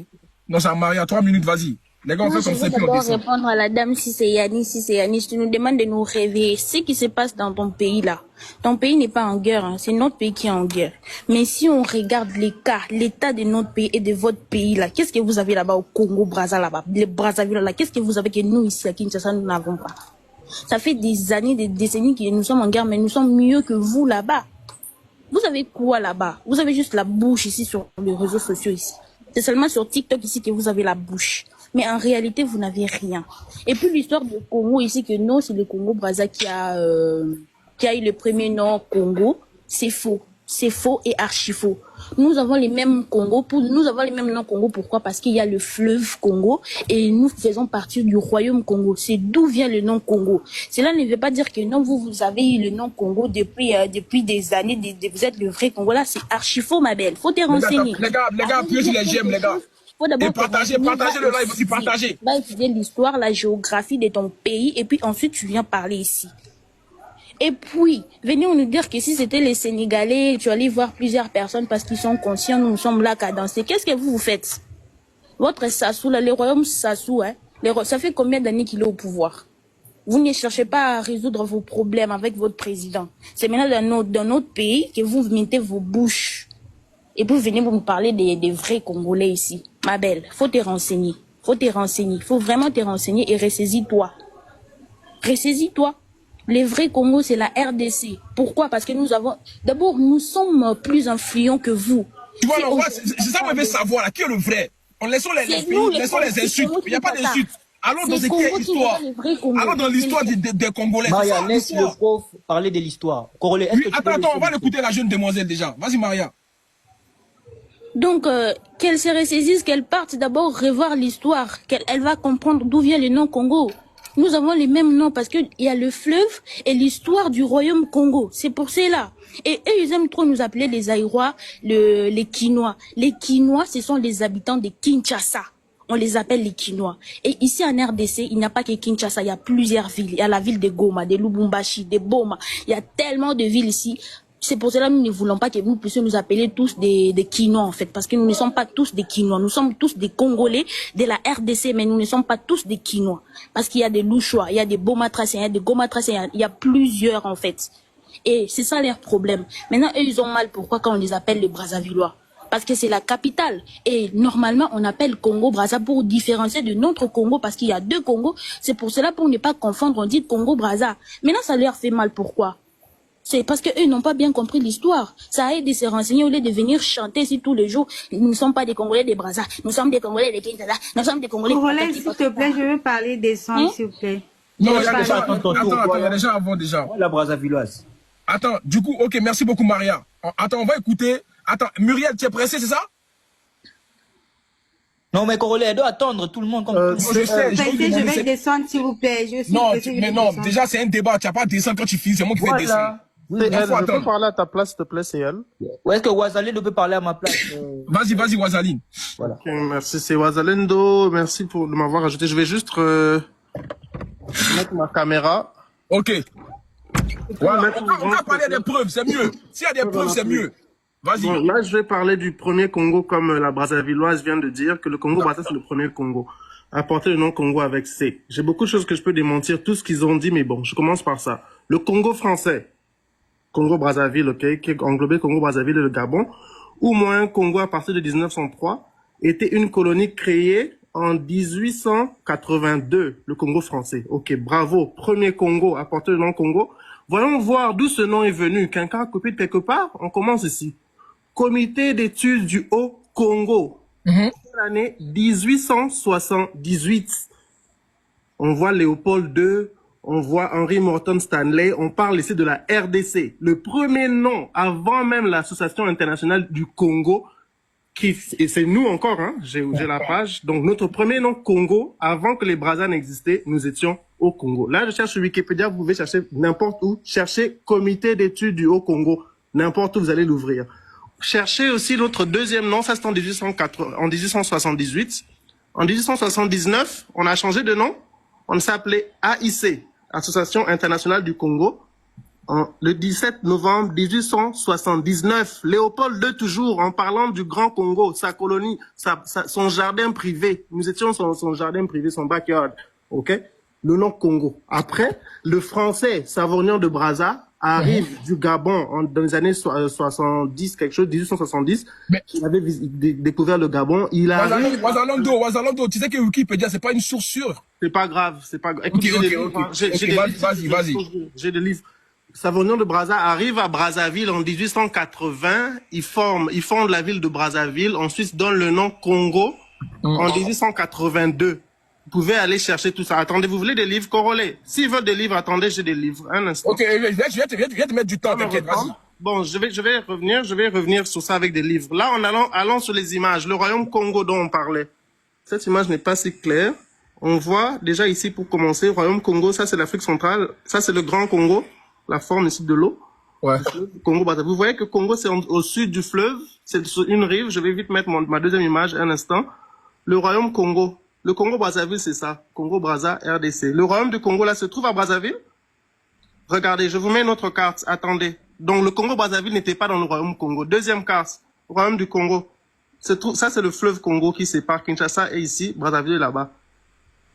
S1: Non, c'est à Maria. 3 minutes, vas-y. Les gars, on
S3: Moi,
S1: fait
S3: je
S1: comme ça,
S3: veux
S1: puis on
S3: d'abord
S1: descend.
S3: répondre à la dame si c'est Yanis, tu nous demandes de nous réveiller. Ce qui se passe dans ton pays là, ton pays n'est pas en guerre, hein, c'est notre pays qui est en guerre. Mais si on regarde les cas, l'état de notre pays et de votre pays là, qu'est-ce que vous avez là-bas au Congo, Brazza là-bas, les Brazzaville là, qu'est-ce que vous avez que nous ici à Kinshasa, nous n'avons pas? Ça fait des années, des décennies que nous sommes en guerre, mais nous sommes mieux que vous là-bas. Vous avez quoi là-bas? Vous avez juste la bouche ici sur les réseaux sociaux ici. C'est seulement sur TikTok ici que vous avez la bouche. Mais en réalité, vous n'avez rien. Et puis l'histoire du Congo ici, que non, c'est le Congo Brazza qui a eu le premier nom Congo, c'est faux. C'est faux et archi faux. Nous avons les mêmes Congo, nous avons les mêmes noms Congo. Pourquoi? Parce qu'il y a le fleuve Congo et nous faisons partie du royaume Congo. C'est d'où vient le nom Congo. Cela ne veut pas dire que non, vous avez eu le nom Congo depuis des années, vous êtes le vrai Congo. Là, c'est archi faux, ma belle. Faut te renseigner.
S1: Les gars, appuyez sur les j'aime, les gars. Et partagez le live aussi, partagez.
S3: Va étudier l'histoire, la géographie de ton pays et puis ensuite tu viens parler ici. Et puis, venez nous dire que si c'était les Sénégalais, tu allais voir plusieurs personnes parce qu'ils sont conscients, nous sommes là qu'à danser. Qu'est-ce que vous faites? Votre Sassou, là, le royaume Sassou, hein, ça fait combien d'années qu'il est au pouvoir? Vous ne cherchez pas à résoudre vos problèmes avec votre président. C'est maintenant dans notre pays que vous mettez vos bouches. Et puis, venez vous me parler des vrais Congolais ici. Ma belle, faut te renseigner. Faut vraiment te renseigner et ressaisis-toi. Ressaisis-toi. Les vrais Congo, c'est la RDC. Pourquoi? Parce que d'abord, nous sommes plus influents que vous.
S1: Tu vois, c'est ça qu'on veut savoir, là. Qui est le vrai? Laissons les insultes. Il n'y a pas d'insultes. Allons dans l'histoire. Allons dans l'histoire des Congolais.
S6: Maria, laisse le prof parler de l'histoire. Congolais,
S1: oui, attends, on va l'écouter la jeune demoiselle déjà. Vas-y, Maria.
S3: Donc, qu'elle se ressaisisse, qu'elle parte d'abord revoir l'histoire, qu'elle va comprendre d'où vient le nom Congo. Nous avons les mêmes noms parce qu'il y a le fleuve et l'histoire du royaume Congo. C'est pour cela. Et eux, ils aiment trop nous appeler les Aïrois, les Kinois. Les Kinois, ce sont les habitants de Kinshasa. On les appelle les Kinois. Et ici en RDC, il n'y a pas que Kinshasa, il y a plusieurs villes. Il y a la ville de Goma, de Lubumbashi, de Boma. Il y a tellement de villes ici. C'est pour cela que nous ne voulons pas que vous puissiez nous appeler tous des Kinois, en fait. Parce que nous ne sommes pas tous des Kinois. Nous sommes tous des Congolais de la RDC, mais nous ne sommes pas tous des Kinois. Parce qu'il y a des Louchois, il y a des Bomatraciens, il y a des Gomatraciens, il y a plusieurs, en fait. Et c'est ça leur problème. Maintenant, eux, ils ont mal. Pourquoi quand on les appelle les Brazzavillois? Parce que c'est la capitale. Et normalement, on appelle Congo-Brazza pour différencier de notre Congo, parce qu'il y a deux Congos. C'est pour cela, pour ne pas confondre, on dit Congo-Brazza. Maintenant, ça leur fait mal. Pourquoi? C'est parce qu'eux n'ont pas bien compris l'histoire. Ça aide de se renseigner au lieu de venir chanter ici tous les jours. Nous ne sommes pas des Congolais des Brazza. Nous sommes des Congolais des Kinshasa. Nous sommes des Congolais...
S8: Congolais, s'il te plaît, je veux parler des sons, s'il vous plaît.
S1: Non, il y a déjà, attends, il y a déjà avant déjà.
S6: La Brazzavilloise.
S1: Attends, du coup, ok, merci beaucoup Maria. Attends, on va écouter. Attends, Muriel, tu es pressé, c'est ça?
S6: Non, mais Congolais, elle doit attendre tout le monde.
S1: Je sais,
S8: je vais descendre, s'il vous plaît.
S1: Non, mais non, déjà c'est un débat. Tu n'as pas à descendre quand tu finis, c'est moi qui vais descendre.
S9: Oui, je peux parler à ta place, s'il te plaît, c'est elle.
S6: Ou est-ce que Wazaline peut parler à ma place?
S1: Vas-y, Wazaline.
S9: Voilà. Okay, merci, c'est Wazalendo. Merci de m'avoir ajouté. Je vais juste mettre ma caméra.
S1: Ok. Voilà. On va parler des preuves, c'est mieux. S'il y a des preuves, c'est mieux. Vas-y.
S9: Bon, là, je vais parler du premier Congo, comme la Brazzavilloise vient de dire, que le Congo-Brazza, c'est le premier Congo. À porter le nom Congo avec C. J'ai beaucoup de choses que je peux démentir, tout ce qu'ils ont dit, mais bon, je commence par ça. Le Congo français. Congo-Brazzaville, ok, qui englobait Congo-Brazzaville et le Gabon, ou moins Congo à partir de 1903, était une colonie créée en 1882, le Congo français. Ok, bravo, premier Congo à porter le nom Congo. Voyons voir d'où ce nom est venu. Quelqu'un a copié de quelque part? On commence ici. Comité d'études du Haut-Congo. L'année 1878. On voit Léopold II, on voit Henry Morton Stanley, on parle ici de la RDC. Le premier nom, avant même l'Association internationale du Congo, et c'est nous encore, hein, j'ai la page. Donc notre premier nom Congo, avant que les Brazza n'existaient, nous étions au Congo. Là, je cherche sur Wikipédia, vous pouvez chercher n'importe où, cherchez Comité d'études du Haut-Congo, n'importe où vous allez l'ouvrir. Cherchez aussi notre deuxième nom, ça c'est en 1878. En 1879, on a changé de nom, on s'appelait AIC. Association internationale du Congo. Le 17 novembre 1879, Léopold II toujours, en parlant du Grand Congo, sa colonie, son jardin privé. Nous étions son jardin privé, son backyard. OK? Le nom Congo. Après, le français Savorgnan de Brazza arrive du Gabon dans les années 70, quelque chose, 1870. Il avait découvert le Gabon. Il arrive...
S1: Wazalando, tu sais que Wikipédia, c'est pas une source sûre.
S9: C'est pas grave, c'est pas grave. Écoute, j'ai des livres. Savorgnan de Brazza arrive à Brazzaville en 1880. Il fonde la ville de Brazzaville. Ensuite, donne le nom Congo en 1882. Vous pouvez aller chercher tout ça. Attendez, vous voulez des livres Corolet? S'ils veulent des livres, attendez, j'ai des livres. Un instant.
S1: Ok, je vais te mettre du temps, t'inquiète, vas-y.
S9: Bon, je vais revenir sur ça avec des livres. Là, allons sur les images. Le royaume Congo dont on parlait. Cette image n'est pas si claire. On voit déjà ici, pour commencer, royaume Congo, ça c'est l'Afrique centrale. Ça c'est le Grand Congo. La forme ici de l'eau. Ouais. Congo, vous voyez que Congo, c'est au sud du fleuve. C'est sur une rive. Je vais vite mettre ma deuxième image, un instant. Le royaume Congo. Le Congo-Brazzaville, c'est ça. Congo-Brazza, RDC. Le royaume du Congo, là, se trouve à Brazzaville. Regardez, je vous mets une autre carte. Attendez. Donc, le Congo-Brazzaville n'était pas dans le royaume Congo. Deuxième carte. Royaume du Congo. Ça, c'est le fleuve Congo qui sépare Kinshasa et ici. Brazzaville est là-bas.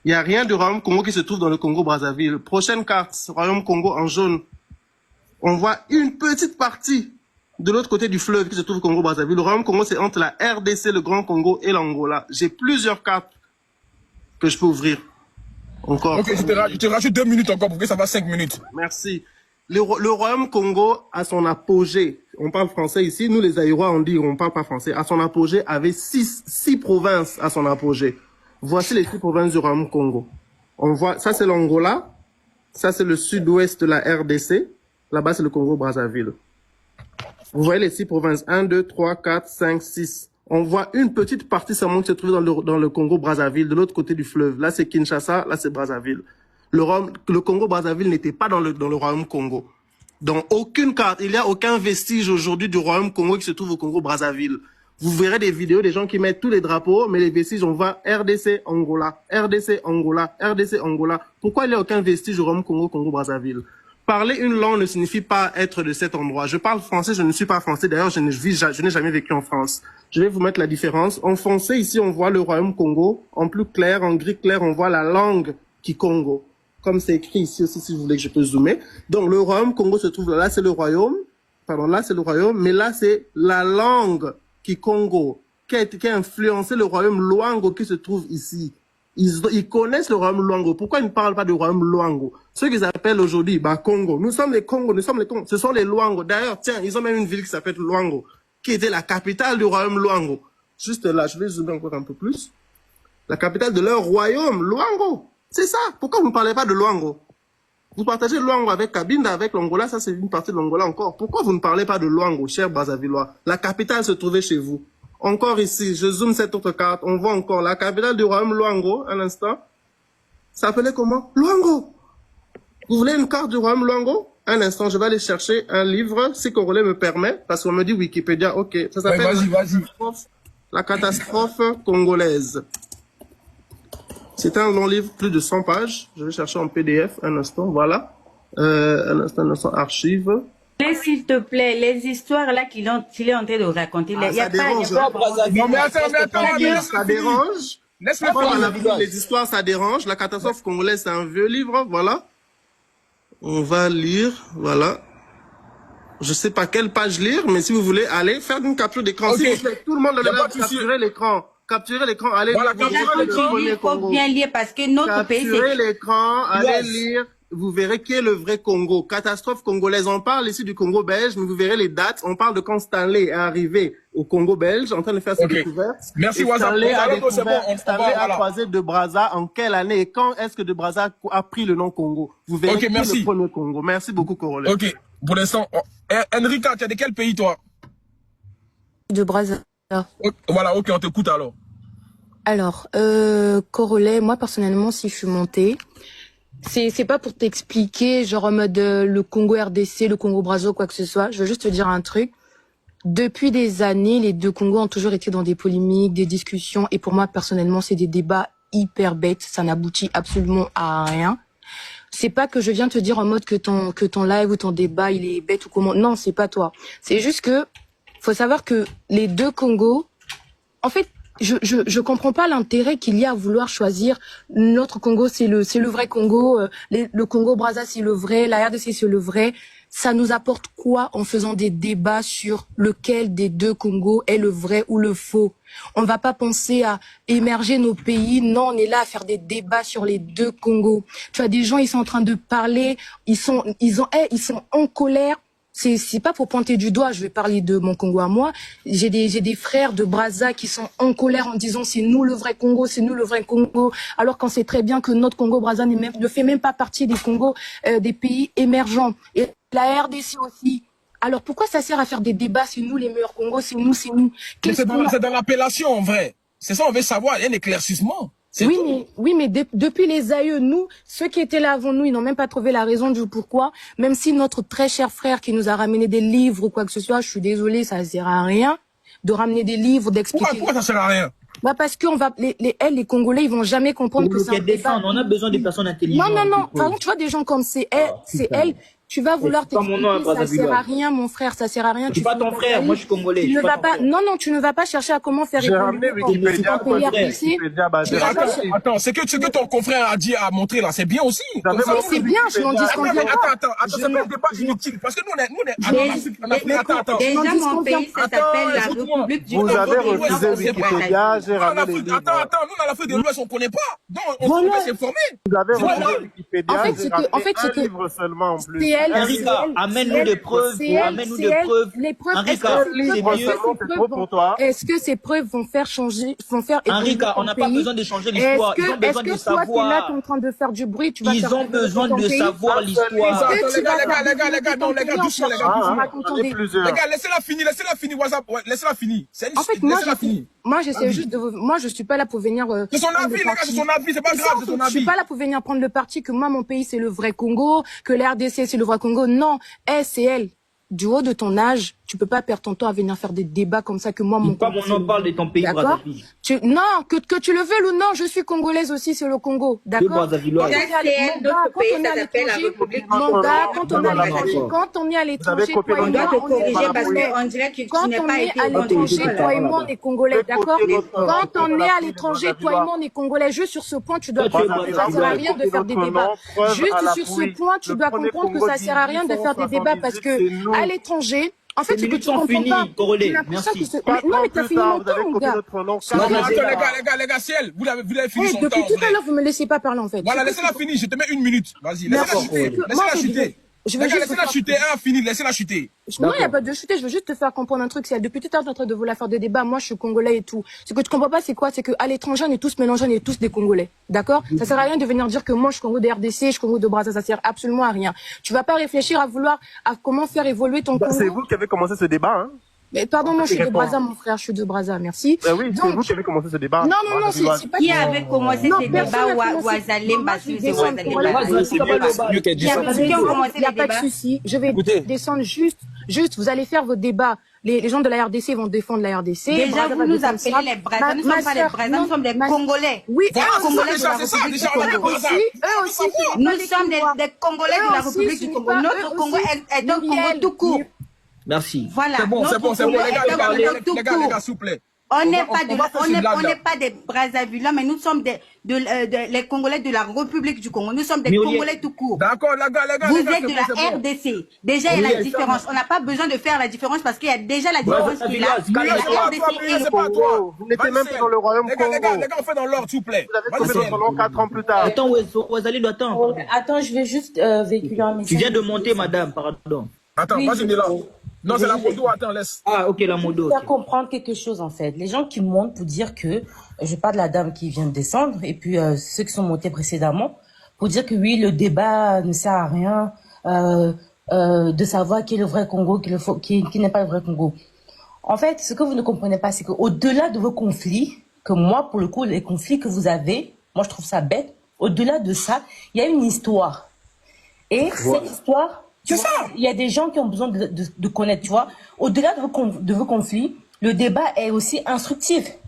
S9: Il n'y a rien du royaume Congo qui se trouve dans le Congo-Brazzaville. Prochaine carte. Royaume Congo en jaune. On voit une petite partie de l'autre côté du fleuve qui se trouve au Congo-Brazzaville. Le royaume Congo, c'est entre la RDC, le Grand Congo et l'Angola. J'ai plusieurs cartes que je peux ouvrir. Encore.
S1: Ok, je te rajoute 2 minutes encore pour que ça va 5 minutes.
S9: Merci. Le royaume Congo, à son apogée, on parle français ici, nous les Aïrois, on parle pas français, à son apogée, avait 6 provinces à son apogée. Voici les 6 provinces du royaume Congo. On voit, ça c'est l'Angola, ça c'est le sud-ouest de la RDC, là-bas c'est le Congo-Brazzaville. Vous voyez les 6 provinces, 1, 2, 3, 4, 5, 6. On voit une petite partie seulement qui se trouve dans le Congo-Brazzaville, de l'autre côté du fleuve. Là, c'est Kinshasa, là, c'est Brazzaville. Le Congo-Brazzaville n'était pas dans le royaume Congo. Dans aucune carte, il n'y a aucun vestige aujourd'hui du royaume Congo qui se trouve au Congo-Brazzaville. Vous verrez des vidéos des gens qui mettent tous les drapeaux, mais les vestiges, on voit RDC, Angola, RDC, Angola, RDC, Angola. Pourquoi il n'y a aucun vestige du royaume Congo, Congo-Brazzaville? Parler une langue ne signifie pas être de cet endroit. Je parle français, je ne suis pas français. D'ailleurs, je n'ai jamais vécu en France. Je vais vous mettre la différence. En français, ici, on voit le royaume Congo. En plus clair, en gris clair, on voit la langue Kikongo. Comme c'est écrit ici aussi, si vous voulez que je peux zoomer. Donc, le royaume Congo se trouve là. Là, c'est le royaume. Pardon, là, c'est le royaume. Mais là, c'est la langue Kikongo qui a influencé le royaume Luango qui se trouve ici. Ils connaissent le royaume Luango. Pourquoi ils ne parlent pas du royaume Luango? Ceux qu'ils appellent aujourd'hui, Congo. Nous sommes les Congos, ce sont les Luango. D'ailleurs, tiens, ils ont même une ville qui s'appelle Luango, qui était la capitale du royaume Luango. Juste là, je vais zoomer encore un peu plus. La capitale de leur royaume, Luango. C'est ça. Pourquoi vous ne parlez pas de Luango? Vous partagez Luango avec Cabinda, avec l'Angola, ça c'est une partie de l'Angola encore. Pourquoi vous ne parlez pas de Luango, cher Brazzavillois? La capitale se trouvait chez vous. Encore ici, je zoome cette autre carte, on voit encore la capitale du royaume Luango, un instant. Ça s'appelait comment? Luango. Vous voulez une carte du royaume Luango? Un instant, je vais aller chercher un livre, si Corolet me permet, parce qu'on me dit Wikipédia, ok. Ça s'appelle La catastrophe congolaise. C'est un long livre, plus de 100 pages. Je vais chercher en PDF, un instant, voilà. Un instant, archive.
S8: S'il te plaît, les histoires là qu'il est en train de raconter, il y a pas...
S1: Non mais attends,
S9: ça dérange.
S1: Laisse-moi faire
S9: les histoires, ça dérange. La catastrophe congolaise, c'est un vieux livre, voilà. On va lire, voilà. Je sais pas quelle page lire, mais si vous voulez, allez faire une capture d'écran.
S1: Okay.
S9: Tout le monde doit capturer l'écran. Capturez l'écran, allez
S1: voilà,
S9: lire.
S8: Il faut bien lire parce que notre pays...
S9: Capturez l'écran, allez lire. Vous verrez qui est le vrai Congo. Catastrophe congolaise. On parle ici du Congo belge, mais vous verrez les dates. On parle de quand Stanley est arrivé au Congo belge, en train de faire ses découvertes.
S1: Merci,
S9: Stanley a croisé de Brazza en quelle année et quand est-ce que de Brazza a pris le nom Congo? Vous verrez qui est le premier Congo. Merci beaucoup, Corolet.
S1: Ok, pour l'instant, Enrica, tu es de quel pays, toi?
S10: De Brazza.
S1: Voilà, ok, on t'écoute alors.
S10: Alors, Corolet, moi personnellement, si je suis montée, c'est pas pour t'expliquer, genre en mode le Congo RDC, le Congo Brazza, quoi que ce soit. Je veux juste te dire un truc. Depuis des années, les deux Congos ont toujours été dans des polémiques, des discussions. Et pour moi, personnellement, c'est des débats hyper bêtes. Ça n'aboutit absolument à rien. C'est pas que je viens te dire en mode que ton live ou ton débat il est bête ou comment. Non, c'est pas toi. C'est juste que faut savoir que les deux Congos, en fait, je comprends pas l'intérêt qu'il y a à vouloir choisir notre Congo, c'est le vrai Congo, le Congo Brazza c'est le vrai, la RDC c'est le vrai. Ça nous apporte quoi en faisant des débats sur lequel des deux Congos est le vrai ou le faux? On va pas penser à émerger nos pays. Non, on est là à faire des débats sur les deux Congos. Tu as des gens, ils sont en train de parler, ils sont en colère. C'est pas pour pointer du doigt, je vais parler de mon Congo à moi. J'ai des frères de Brazza qui sont en colère en disant c'est nous le vrai Congo, c'est nous le vrai Congo, alors qu'on sait très bien que notre Congo Brazza ne fait même pas partie des Congos, des pays émergents. Et la RDC aussi. Alors pourquoi ça sert à faire des débats, c'est nous les meilleurs Congos, c'est nous.
S1: C'est dans l'appellation en vrai. C'est ça, on veut savoir, il y a un éclaircissement.
S10: Oui, mais depuis les aïeux, nous, ceux qui étaient là avant nous, ils n'ont même pas trouvé la raison du pourquoi. Même si notre très cher frère qui nous a ramené des livres ou quoi que ce soit, je suis désolée, ça ne sert à rien de ramener des livres, d'expliquer.
S1: Pourquoi ça sert à rien?
S10: Bah parce que les Congolais, ils vont jamais comprendre que c'est un débat.
S6: On a besoin de personnes intelligentes.
S10: Non. Par exemple, tu vois des gens comme c'est elle. Tu vas vouloir t'expliquer, ça sert à rien, mon frère, ça sert à rien.
S6: Je suis pas ton frère, moi je suis congolais.
S10: Tu ne vas pas, non, tu ne vas pas chercher à comment faire évoluer
S1: Attends, c'est que ton confrère a montré là, c'est bien aussi.
S10: C'est bien, je n'en disconviens pas.
S1: Attends, c'est pas un débat inutile, parce que nous, on est
S8: attends. Déjà, mon pays, ça s'appelle la République du Congo.
S9: Vous avez refusé Wikipédia, j'ai ramené les livres.
S1: Attends, nous, dans l'Afrique de l'Ouest, on connaît pas. Donc, on peut s'informer.
S9: Vous avez refusé Wikipédia, j'ai ramené un livre seulement en plus.
S6: Enrica, amène-nous des preuves. Amène-nous des preuves.
S10: Les preuves,
S6: Enrica,
S10: est-ce que ces preuves vont faire changer,
S6: Enrica, on n'a pas besoin de changer l'histoire. Ils ont besoin de savoir.
S10: Toi, tu es là, tu es en train de faire du bruit, tu vas
S6: Ils ont besoin de savoir l'histoire.
S1: Les gars, doucement, les gars, laissez-la finir, WhatsApp, laissez-la finir.
S10: En fait, moi, j'essaie juste de moi, je suis pas là pour venir,
S1: c'est son avis, les gars, c'est son avis, c'est pas grave, c'est son avis.
S10: Je suis pas là pour venir prendre le parti que moi, mon pays, c'est le vrai Congo, que la RDC, c'est le vrai Congo. Non, c'est elle. Du haut de ton âge, tu peux pas perdre ton temps à venir faire des débats comme ça que moi, mon
S6: Congo. Pas mon parle de ton pays, Brazzaville.
S10: Non, que tu le veuilles ou non, je suis congolaise aussi, c'est le Congo. D'accord?
S8: Notre pays, ça s'appelle la République.
S10: Mon gars, quand on est à l'étranger, toi et moi,
S8: on est parce qu'on dirait que tu n'es pas été
S10: à l'étranger, toi et moi, on est congolais, d'accord? Quand on est à l'étranger, toi et moi, on est congolais. Juste sur ce point, tu dois comprendre que ça sert à rien de faire des débats. Juste sur ce point, tu dois comprendre que ça sert à rien de faire des débats parce que à l'étranger, en fait, ce que tu comprends pas,
S6: merci.
S10: Non, mais t'as fini mon temps, mon gars.
S1: Les gars, ciel, vous l'avez fini son temps.
S10: Depuis tout à l'heure, vous me laissez pas parler, en fait.
S1: Voilà, laissez-la finir, je te mets 1 minute. Vas-y, laissez-la chuter. Laissez-la chuter, elle a fini, laissez-la chuter.
S10: Non, il n'y a pas de chuter, je veux juste te faire comprendre un truc. C'est depuis tout à l'heure, je suis en train de vouloir faire des débats. Moi, je suis congolais et tout. Ce que tu comprends pas, c'est quoi? C'est qu'à l'étranger, on est tous mélangés, on est tous des Congolais. D'accord? Ça sert à rien de venir dire que moi, je suis Congo de RDC, je suis Congo de Brazza, ça sert absolument à rien. Tu vas pas réfléchir à comment faire évoluer ton Congo.
S9: C'est vous qui avez commencé ce débat, hein?
S10: Mais pardon, moi, je suis de Brazza, mon frère, je suis de Brazza, merci.
S9: Oui, c'est vous qui avez commencé ce débat.
S10: Non, c'est pas
S8: qui avait commencé ce débat ou Ouazalemba, c'est Ouazalemba.
S10: Il n'y a pas de souci. Je vais descendre juste, vous allez faire vos débats. Les gens de la RDC vont défendre la RDC.
S8: Déjà, vous nous appelez les Brazza. Nous ne sommes pas les Brazza, nous sommes des Congolais.
S10: Oui,
S8: des Congolais de la République du Congo.
S10: Eux aussi.
S8: Nous sommes des Congolais de la République du Congo. Notre Congo est un Congo tout court.
S6: Merci.
S8: Voilà.
S1: C'est bon, les gars, s'il vous plaît.
S8: On n'est pas des Brazzaville, mais nous sommes les Congolais de la République du Congo. Nous sommes des Congolais tout court.
S1: D'accord, les gars.
S8: Vous êtes de la RDC. Déjà, il y a la différence. On n'a pas besoin de faire la différence parce qu'il y a déjà la différence qui est là. La RDC
S1: c'est pas toi.
S9: Vous n'étiez même pas dans le royaume Congo.
S1: Les gars, on fait dans l'ordre, s'il vous plaît.
S9: Vous avez coupé pendant 4 ans plus tard.
S6: Attends, Ouazali, attends.
S11: Attends, je vais juste véhiculer un message.
S6: Tu viens de monter, madame, pardon.
S1: Attends, vas-y, Mila. Non, c'est la modo, attends, laisse.
S6: Ah, ok, la modo.
S11: Je vais comprendre quelque chose, en fait. Les gens qui montent pour dire que, je parle de la dame qui vient de descendre, et puis ceux qui sont montés précédemment, pour dire que oui, le débat ne sert à rien, de savoir qui est le vrai Congo, qui n'est pas le vrai Congo. En fait, ce que vous ne comprenez pas, c'est qu'au-delà de vos conflits, que moi, pour le coup, les conflits que vous avez, moi, je trouve ça bête, au-delà de ça, il y a une histoire. Et cette histoire...
S1: C'est ça.
S11: Il y a des gens qui ont besoin de connaître, tu vois. Au-delà de vos conflits, le débat est aussi instructif.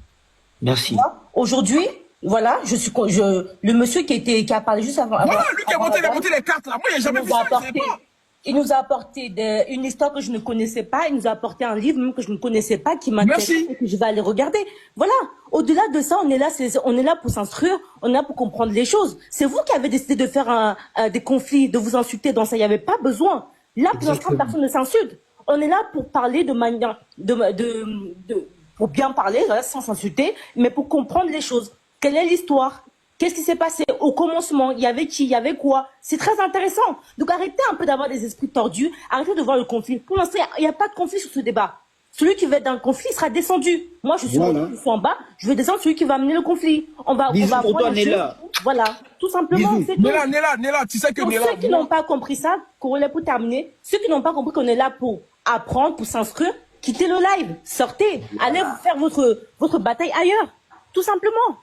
S6: Merci.
S11: Aujourd'hui, Voilà, le monsieur qui a parlé juste avant.
S1: Voilà, lui qui a monté les cartes là. Moi, il n'a jamais vu ça, je ne sais pas.
S11: Il nous a apporté une histoire que je ne connaissais pas. Il nous a apporté un livre même que je ne connaissais pas, qui m'intéresse et que je vais aller regarder. Voilà. Au-delà de ça, on est là pour s'instruire, on est là pour comprendre les choses. C'est vous qui avez décidé de faire des conflits, de vous insulter dans ça. Il n'y avait pas besoin. Là, pour l'instant, personne ne s'insulte. On est là pour parler de manière, pour bien parler, sans s'insulter, mais pour comprendre les choses. Quelle est l'histoire? Qu'est-ce qui s'est passé au commencement? Il y avait qui? Il y avait quoi? C'est très intéressant. Donc arrêtez un peu d'avoir des esprits tordus. Arrêtez de voir le conflit. Pour l'instant, il n'y a pas de conflit sur ce débat. Celui qui va être dans le conflit sera descendu. Moi, je suis en bas. Je vais descendre celui qui va amener le conflit. On va voir les choses. Voilà, tout simplement.
S1: Néla, tu sais que Néla...
S11: Ceux qui n'ont pas compris ça, Corolla, pour terminer, ceux qui n'ont pas compris qu'on est là pour apprendre, pour s'instruire, quittez le live, sortez, allez vous faire votre bataille ailleurs. Tout simplement.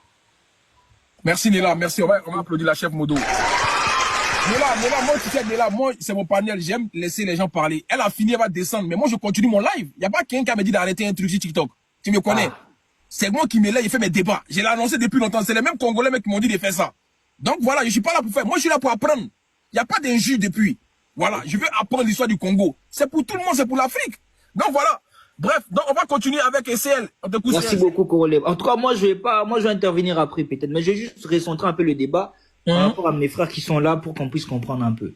S1: Merci Néla, merci. On va applaudir la chef Modo. Néla, moi, tu sais, Néla, moi, c'est mon panel. J'aime laisser les gens parler. Elle a fini, elle va descendre. Mais moi, je continue mon live. Il n'y a pas quelqu'un qui m'a dit d'arrêter un truc sur TikTok. Tu me connais. C'est moi qui me lève, il fait mes débats. Je l'ai annoncé depuis longtemps. C'est les mêmes Congolais qui m'ont dit de faire ça. Donc voilà, je suis pas là pour faire. Moi, je suis là pour apprendre. Il n'y a pas d'injure depuis. Voilà, je veux apprendre l'histoire du Congo. C'est pour tout le monde, c'est pour l'Afrique. Donc voilà. Bref, donc on va continuer avec ECL.
S6: Merci beaucoup, Corolla. En tout cas, moi, je vais intervenir après, peut-être. Mais je vais juste recentrer un peu le débat par rapport à mes frères qui sont là pour qu'on puisse comprendre un peu.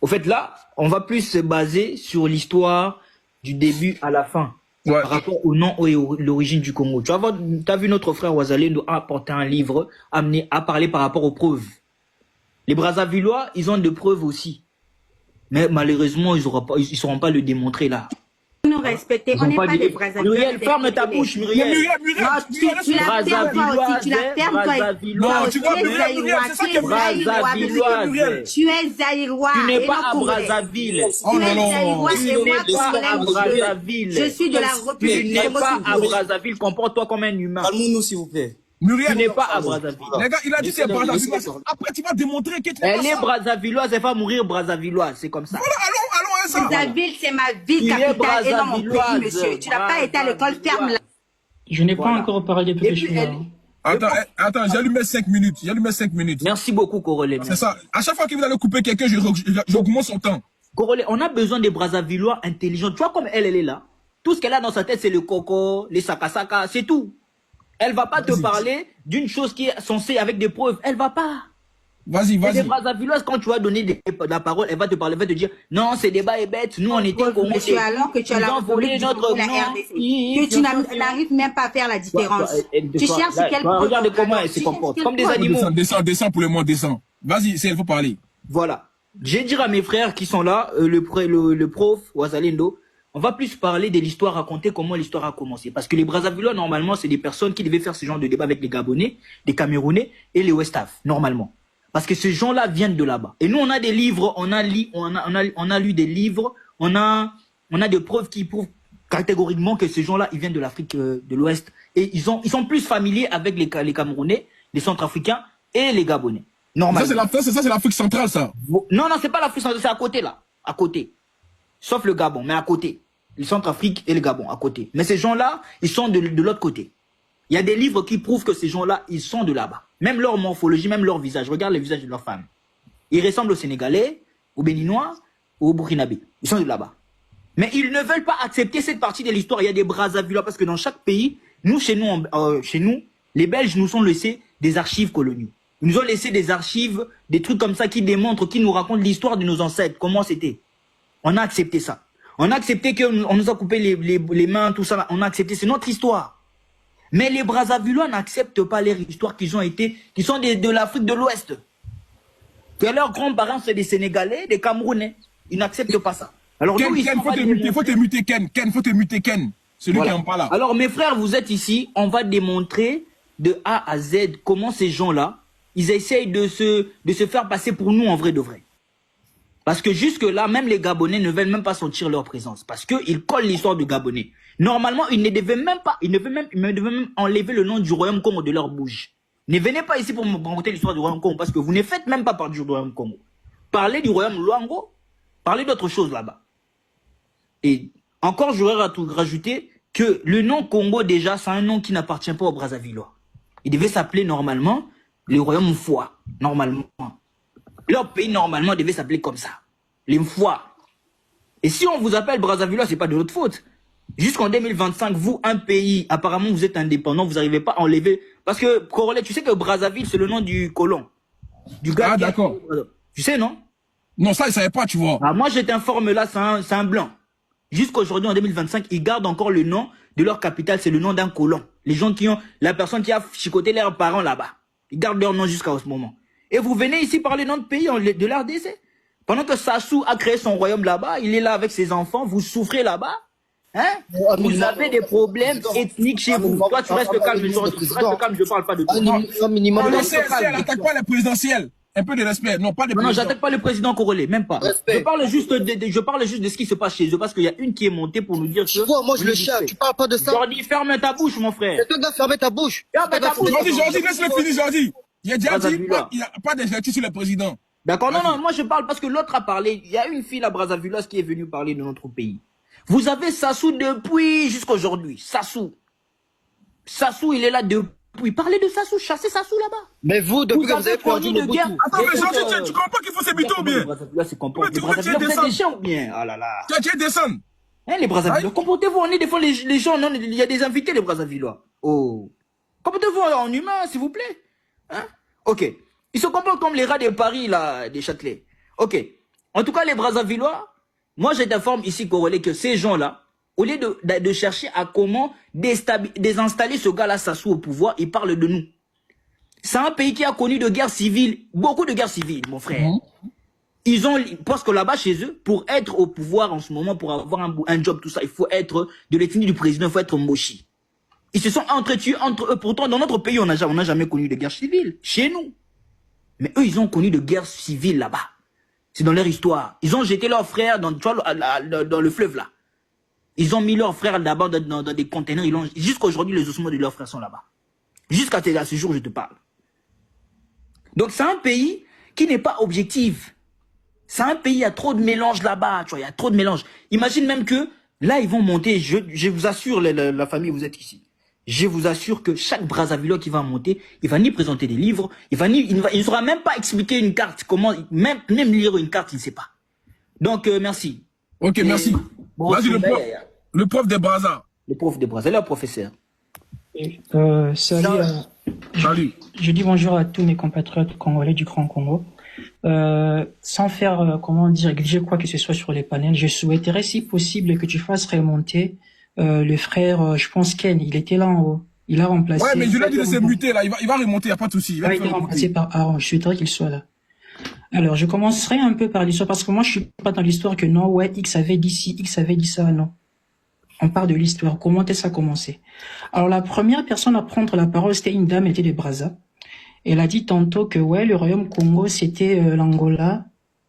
S6: Au fait, là, on va plus se baser sur l'histoire du début à la fin. Par rapport au nom et à l'origine du Congo. Tu as vu notre frère Wazalendo apporter un livre amené à parler par rapport aux preuves. Les Brazzavillois, ils ont des preuves aussi. Mais malheureusement, ils ne sauront pas le démontrer là.
S8: Nous respecter, on n'est pas des Brazzavillois.
S6: Muriel, ferme ta bouche, Muriel.
S8: Tu la fermes toi aussi, tu la fermes toi.
S1: Non, tu vois, Muriel,
S8: tu es Zaïrois.
S6: Tu n'es pas à Brazzaville.
S8: Tu es Zaïrois
S6: Tu
S8: et moi,
S6: n'es pas à Brazzaville.
S8: je suis de la République.
S6: Tu n'es pas à Brazzaville, comporte-toi comme un humain.
S12: Calmons-nous, s'il vous plaît.
S1: Muriel,
S6: tu n'es pas à Brazzaville.
S1: Les gars, il a dit c'est Brazzaville. Après, tu vas démontrer que tu
S6: elle est Brazzavilloise, elle va mourir Brazzavilloise, c'est comme ça.
S1: Voilà, allons, ça.
S8: Brazzaville, c'est ma ville capitale et non mon pays, monsieur. Tu n'as pas été à l'école, ferme-la.
S2: Je n'ai pas encore parlé de Péchoula.
S1: Attends, j'allume 5 minutes.
S6: Merci beaucoup, Corolla.
S1: C'est ça. À chaque fois qu'il va couper quelqu'un, j'augmente son temps.
S6: Corolla, on a besoin des Brazzavillois intelligents. Tu vois comme elle est là. Tout ce qu'elle a dans sa tête, c'est le coco, les sakasaka, c'est tout. Elle va pas te parler d'une chose qui est censée avec des preuves. Elle va pas.
S1: Vas-y.
S6: Les Brazzavilloises, quand tu vas donner la parole, elle va te parler, elle va te dire non, ce débat est bête. Nous, on était Congolais.
S8: Monsieur, alors que tu as la République du Congo, la RDC, que tu n'arrives même pas à faire la différence. Tu cherches quel preuve.
S6: Regarde comment elle se comporte. Comme des animaux.
S1: Descends pour le moment, descends. Vas-y, il faut parler.
S6: Voilà. Je vais dire à mes frères qui sont là, le prof, Wazalendo, on va plus parler de l'histoire, raconter comment l'histoire a commencé. Parce que les Brazzavillois, normalement, c'est des personnes qui devaient faire ce genre de débat avec les Gabonais, les Camerounais et les West Af, normalement. Parce que ces gens-là viennent de là-bas. Et nous, on a des livres, on a lu des livres, on a des preuves qui prouvent catégoriquement que ces gens-là, ils viennent de l'Afrique de l'Ouest. Et ils sont plus familiers avec les Camerounais, les Centrafricains et les Gabonais. Normalement.
S1: Ça, c'est l'Afrique centrale, ça.
S6: Non, c'est pas l'Afrique centrale, c'est à côté, là. À côté. Sauf le Gabon, mais à côté. Le Centrafrique et le Gabon, à côté. Mais ces gens-là, ils sont de l'autre côté. Il y a des livres qui prouvent que ces gens-là, ils sont de là-bas. Même leur morphologie, même leur visage. Regarde le visage de leurs femmes. Ils ressemblent aux Sénégalais, aux Béninois, aux Burkinabés. Ils sont de là-bas. Mais ils ne veulent pas accepter cette partie de l'histoire. Il y a des Brazzavillois, parce que dans chaque pays, chez nous, les Belges nous ont laissé des archives coloniales. Ils nous ont laissé des archives, des trucs comme ça qui démontrent, qui nous racontent l'histoire de nos ancêtres, comment c'était. On a accepté ça. On a accepté qu'on nous a coupé les mains, tout ça. On a accepté, c'est notre histoire. Mais les Brazzavillois n'acceptent pas leur histoire qui sont de l'Afrique de l'Ouest. Que leurs grands-parents, c'est des Sénégalais, des Camerounais. Ils n'acceptent pas ça. Alors
S1: Ken, faut te muter Ken. Celui qui en parle là.
S6: Alors mes frères, vous êtes ici, on va démontrer de A à Z comment ces gens-là, ils essayent de se faire passer pour nous en vrai de vrai. Parce que jusque-là, même les Gabonais ne veulent même pas sentir leur présence. Parce qu'ils collent l'histoire du Gabonais. Normalement, ils ne devaient même enlever le nom du Royaume Congo de leur bouche. Ne venez pas ici pour me raconter l'histoire du Royaume Congo, parce que vous ne faites même pas partie du Royaume Congo. Parlez du Royaume Luango, parlez d'autre chose là-bas. Et encore, j'aurais rajouté que le nom Congo, déjà, c'est un nom qui n'appartient pas aux Brazzavillois. Il devait s'appeler normalement le royaume Mfoua, normalement. Leur pays, normalement, devait s'appeler comme ça. Les Mfoua. Et si on vous appelle Brazzaville, c'est pas de notre faute. Jusqu'en 2025, vous, un pays, apparemment, vous êtes indépendant, vous n'arrivez pas à enlever... Parce que, Corolet, tu sais que Brazzaville, c'est le nom du colon. Du gars
S1: d'accord.
S6: Tu sais, non?
S1: Non, ça, il savait pas, tu vois.
S6: Ah, moi, je t'informe là, c'est un blanc. Jusqu'aujourd'hui, en 2025, ils gardent encore le nom de leur capitale, c'est le nom d'un colon. Les gens qui ont... La personne qui a chicoté leurs parents là-bas. Ils gardent leur nom jusqu'à ce moment. Et vous venez ici parler de notre pays, de l'RDC. Pendant que Sassou a créé son royaume là-bas, il est là avec ses enfants, vous souffrez là-bas. Hein? Vous avez des problèmes ethniques chez vous. Toi, tu restes calme, je parle pas de toi.
S1: Non, elle n'attaque pas les présidentielles. Un peu de respect. Non, pas de
S6: Non, j'attaque pas le président Congolais, même pas. Je parle juste de ce qui se passe chez eux, parce qu'il y a une qui est montée pour nous dire que...
S12: Moi, je le cherche, tu parles pas de ça.
S6: Jordi, ferme ta bouche, mon frère.
S12: C'est toi qui dois fermer ta bouche.
S1: Jordi, laisse-le finir, Jordi. Il a déjà dit, il n'y a pas d'injectif sur le président.
S6: D'accord, non, moi je parle parce que l'autre a parlé. Il y a une fille à Brazzaville qui est venue parler de notre pays. Vous avez Sassou depuis jusqu'à aujourd'hui. Sassou, il est là depuis. Parlez de Sassou, chassez Sassou là-bas.
S12: Mais vous, depuis que vous avez
S6: perdu de guerre.
S1: Attends, mais Jordi, tu comprends qu'il faut s'habituer ou bien?
S6: Brazzaville, vous êtes des chiens ou bien? Ah là là.
S1: Tu es descendre.
S6: Hein, les Brazzavillois, comportez-vous, on est des fois les gens, non, il y a des invités, les Brazzavillois. Oh. Comportez-vous en humain, s'il vous plaît. Hein? Ok. Ils se comportent comme les rats de Paris, là, des Châtelet. Ok. En tout cas, les Brazzavillois, moi, je t'informe ici, Corolet, que ces gens-là, au lieu de chercher à comment désinstaller ce gars-là, Sassou, au pouvoir, ils parlent de nous. C'est un pays qui a connu de guerres civiles, beaucoup de guerres civiles, mon frère. Ils ont, parce que là-bas, chez eux, pour être au pouvoir en ce moment, pour avoir un job, tout ça, il faut être de l'ethnie du président, il faut être mochi. Ils se sont entretués entre eux. Pourtant, dans notre pays, on n'a jamais connu de guerre civile. Chez nous. Mais eux, ils ont connu de guerres civiles là-bas. C'est dans leur histoire. Ils ont jeté leurs frères dans le fleuve là. Ils ont mis leurs frères là-bas dans des containers. Jusqu'à aujourd'hui, les ossements de leurs frères sont là-bas. Jusqu'à ce jour, je te parle. Donc, c'est un pays qui n'est pas objectif. C'est un pays, il y a trop de mélange là-bas. Il y a trop de mélange. Imagine même que là, ils vont monter. Je vous assure, la famille, vous êtes ici. Je vous assure que chaque Brazzavillois qui va monter, il va ni présenter des livres, il ne saura même pas expliquer une carte, comment, même lire une carte, il ne sait pas. Donc, merci.
S1: Ok, merci.
S6: Bon,
S1: vas-y, le prof des Brazza.
S6: Le prof des Brazza, le professeur.
S13: Salut. Je dis bonjour à tous mes compatriotes congolais du Grand Congo. Sans faire, comment dire, exiger quoi que ce soit sur les panels, je souhaiterais, si possible, que tu fasses remonter le frère, je pense Ken, il était là en haut. Il a remplacé...
S1: Ouais, mais je lui ai dit de se muter là, il va remonter, il n'y a pas de souci.
S13: Il est remplacé par Aaron, je souhaiterais qu'il soit là. Alors, je commencerai un peu par l'histoire, parce que moi, je suis pas dans l'histoire que non, ouais, X avait dit ci, X avait dit ça, non. On parle de l'histoire, comment est-ce que ça a commencé. Alors, la première personne à prendre la parole, c'était une dame, elle était de Brazza. Elle a dit tantôt que, ouais, le royaume Congo, c'était l'Angola,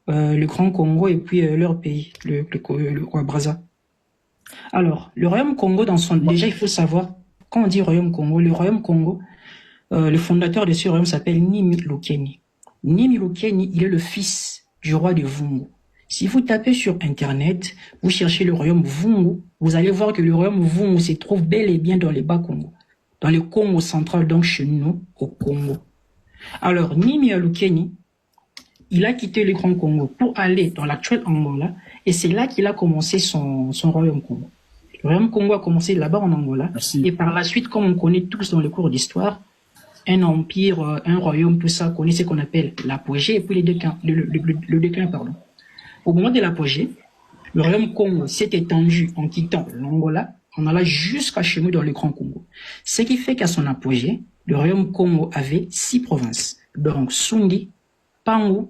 S13: le Grand Congo, et puis leur pays, le roi Brazza. Alors, le royaume Congo, déjà, il faut savoir, quand on dit royaume Congo, le royaume Congo, le fondateur de ce royaume s'appelle Nimi Lukeni. Nimi Lukeni, il est le fils du roi de Vungu. Si vous tapez sur Internet, vous cherchez le royaume Vungu, vous allez voir que le royaume Vungu se trouve bel et bien dans les Bas-Congo, dans le Congo central, donc chez nous, au Congo. Alors, Nimi Lukeni, il a quitté le Grand Congo pour aller dans l'actuel Angola, et c'est là qu'il a commencé son royaume Congo. Le royaume Congo a commencé là-bas en Angola, et par la suite, comme on connaît tous dans les cours d'histoire, un empire, un royaume, tout ça, connaît ce qu'on appelle l'apogée, et puis le déclin, pardon. Au moment de l'apogée, le royaume Congo s'est étendu en quittant l'Angola, en allant jusqu'à chez nous dans le Grand Congo. Ce qui fait qu'à son apogée, le royaume Congo avait 6 provinces. Donc, Sungi, Pangu,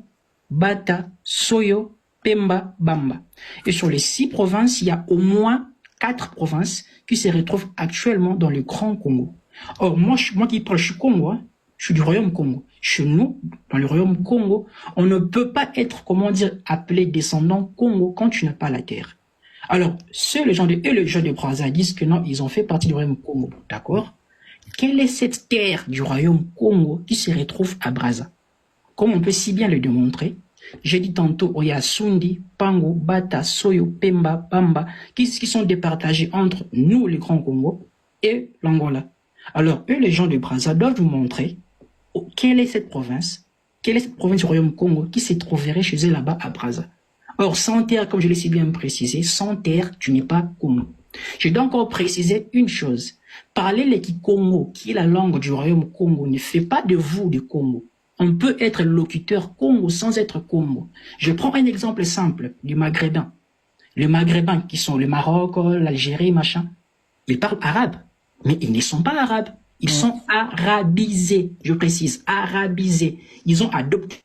S13: Bata, Soyo, Pemba, Bamba. Et sur les 6 provinces, il y a au moins 4 provinces qui se retrouvent actuellement dans le Grand Congo. Or, moi qui parle, je suis Congo, hein, je suis du royaume Congo. Chez nous, dans le royaume Congo, on ne peut pas être, comment dire, appelé descendant Congo quand tu n'as pas la terre. Alors, les gens de Brazza disent que non, ils ont fait partie du royaume Congo. D'accord? Quelle est cette terre du royaume Congo qui se retrouve à Brazza? Comme on peut si bien le démontrer, j'ai dit tantôt, il y a Sundi, Pango, Bata, Soyo, Pemba, Bamba, qui sont départagés entre nous, le Grand Congo, et l'Angola. Alors, eux, les gens de Brazza, doivent vous montrer quelle est cette province du Royaume Congo qui se trouverait chez eux là-bas à Brazza. Or, sans terre, comme je l'ai si bien précisé, sans terre, tu n'es pas Congo. Je dois encore préciser une chose. Parler le Kikongo, qui est la langue du Royaume Congo, ne fait pas de vous des Congo. On peut être locuteur Congo sans être Congo. Je prends un exemple simple du Maghrébin. Les Maghrébins, qui sont le Maroc, l'Algérie, machin, ils parlent arabe, mais ils ne sont pas arabes. Ils sont arabisés, je précise, arabisés. Ils ont adopté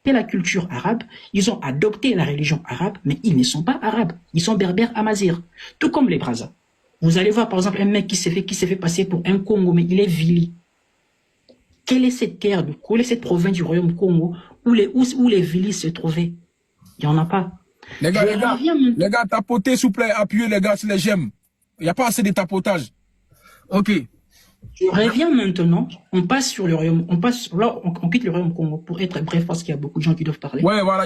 S13: la culture arabe, ils ont adopté la religion arabe, mais ils ne sont pas arabes. Ils sont berbères amazirs, tout comme les Brazza. Vous allez voir, par exemple, un mec qui s'est fait passer pour un Congo, mais il est Vili. Quelle est cette terre, quelle est cette province du Royaume Congo où les Vilis se trouvaient? Il n'y en a pas.
S1: Les gars, tapotez, s'il vous plaît, appuyez les gars, si les j'aime. Il n'y a pas assez de tapotage. Ok.
S13: Je reviens maintenant, on passe sur le Royaume, on quitte le Royaume Congo pour être bref parce qu'il y a beaucoup de gens qui doivent parler.
S1: Ouais, voilà.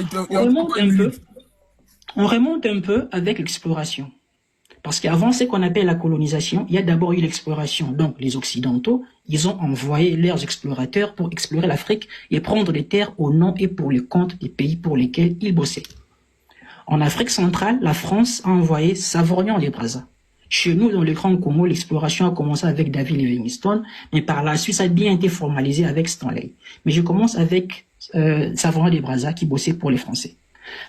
S13: On remonte un peu avec l'exploration. Parce qu'avant ce qu'on appelle la colonisation, il y a d'abord eu l'exploration. Donc les Occidentaux, ils ont envoyé leurs explorateurs pour explorer l'Afrique et prendre des terres au nom et pour le compte des pays pour lesquels ils bossaient. En Afrique centrale, la France a envoyé Savorgnan des Brazza. Chez nous, dans le Grand Congo, l'exploration a commencé avec David Livingstone, mais par la suite, ça a bien été formalisé avec Stanley. Mais je commence avec Savorgnan des Brazza qui bossait pour les Français.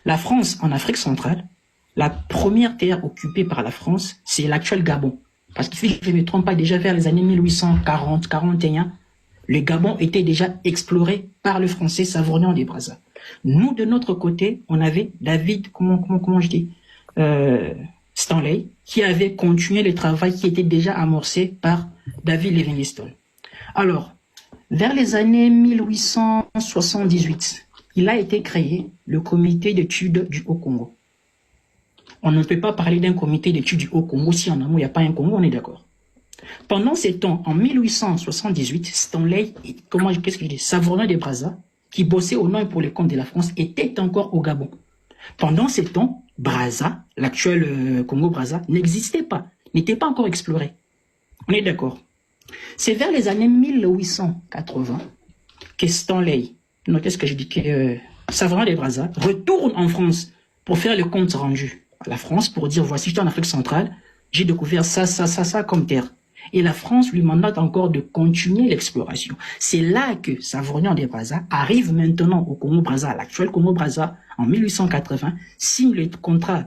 S13: La France, en Afrique centrale, la première terre occupée par la France, c'est l'actuel Gabon. Parce que si je ne me trompe pas, déjà vers les années 1840-41, le Gabon était déjà exploré par le Français Savorgnan des Brazza. Nous, de notre côté, on avait David, Stanley, qui avait continué le travail qui était déjà amorcé par David Livingstone. Alors, vers les années 1878, il a été créé le comité d'études du Haut-Congo. On ne peut pas parler d'un comité d'études du Haut-Congo si en amont il n'y a pas un Congo, on est d'accord. Pendant ces temps, en 1878, Stanley, Savorgnan des Brazza, qui bossait au nom et pour les comptes de la France, était encore au Gabon. Pendant ces temps, Brazza, l'actuel Congo-Brazza, n'existait pas, n'était pas encore exploré. On est d'accord. C'est vers les années 1880 que Stanley, notez ce que je dis, que Savorgnan des Brazza retourne en France pour faire le compte rendu à la France pour dire voici, je suis en Afrique centrale, j'ai découvert ça comme terre. Et la France lui mandate encore de continuer l'exploration. C'est là que Savorgnan des Brazza arrive maintenant au Congo-Brazza, à l'actuel Congo-Brazza, en 1880, signe le contrat,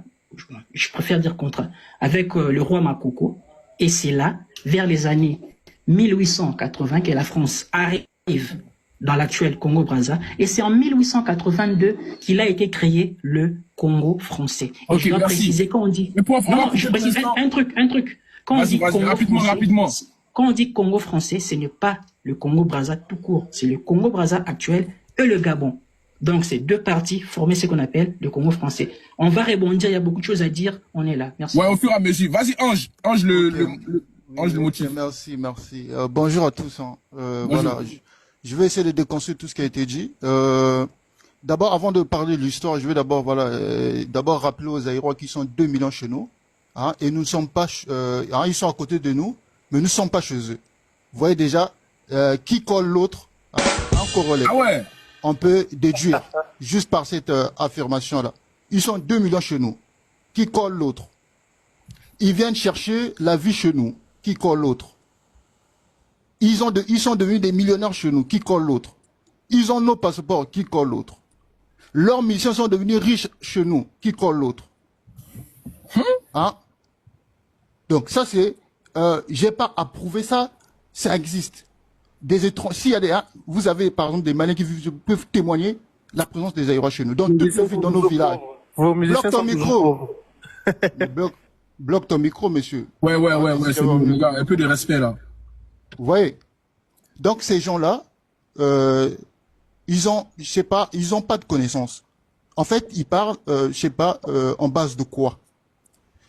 S13: je préfère dire contrat, avec le roi Makoko. Et c'est là, vers les années 1880, que la France arrive dans l'actuel Congo-Brazza. Et c'est en 1882 qu'il a été créé le Congo français. Et je dois préciser quand on dit... Non, je précise un truc. Quand on dit quand on dit Congo français, ce n'est pas le Congo-Brazza tout court. C'est le Congo-Brazza actuel et le Gabon. Donc, ces deux parties formaient ce qu'on appelle le Congo français. On va rebondir, il y a beaucoup de choses à dire. On est là. Merci.
S1: Ouais, au fur et à mesure. Vas-y, Ange. Ange, le motif.
S12: Merci. Bonjour à tous. Voilà. Je vais essayer de déconstruire tout ce qui a été dit. D'abord, avant de parler de l'histoire, je vais d'abord rappeler aux Aïrois qui sont 2 millions chez nous. Hein, et nous ne sommes pas, ils sont à côté de nous, mais nous ne sommes pas chez eux. Vous voyez déjà, qui colle l'autre, hein, en corollaire.
S1: Ah ouais.
S12: On peut déduire, juste par cette affirmation-là. Ils sont 2 millions chez nous. Qui colle l'autre? Ils viennent chercher la vie chez nous. Qui colle l'autre? Ils sont devenus des millionnaires chez nous. Qui colle l'autre? Ils ont nos passeports. Qui colle l'autre? Leurs missions sont devenus riches chez nous. Qui colle l'autre? Hein? Donc ça c'est, j'ai pas approuvé ça, ça existe. Des étrangers, s'il y a des, vous avez par exemple des Maliens qui peuvent témoigner la présence des Aïrois chez nous. Donc depuis dans nos villages. Bloque ton micro. Bloque ton micro, monsieur.
S1: Ouais, c'est bon, les gars, un peu de respect là.
S12: Vous voyez. Donc ces gens-là, ils ont pas de connaissances. En fait, ils parlent, en base de quoi?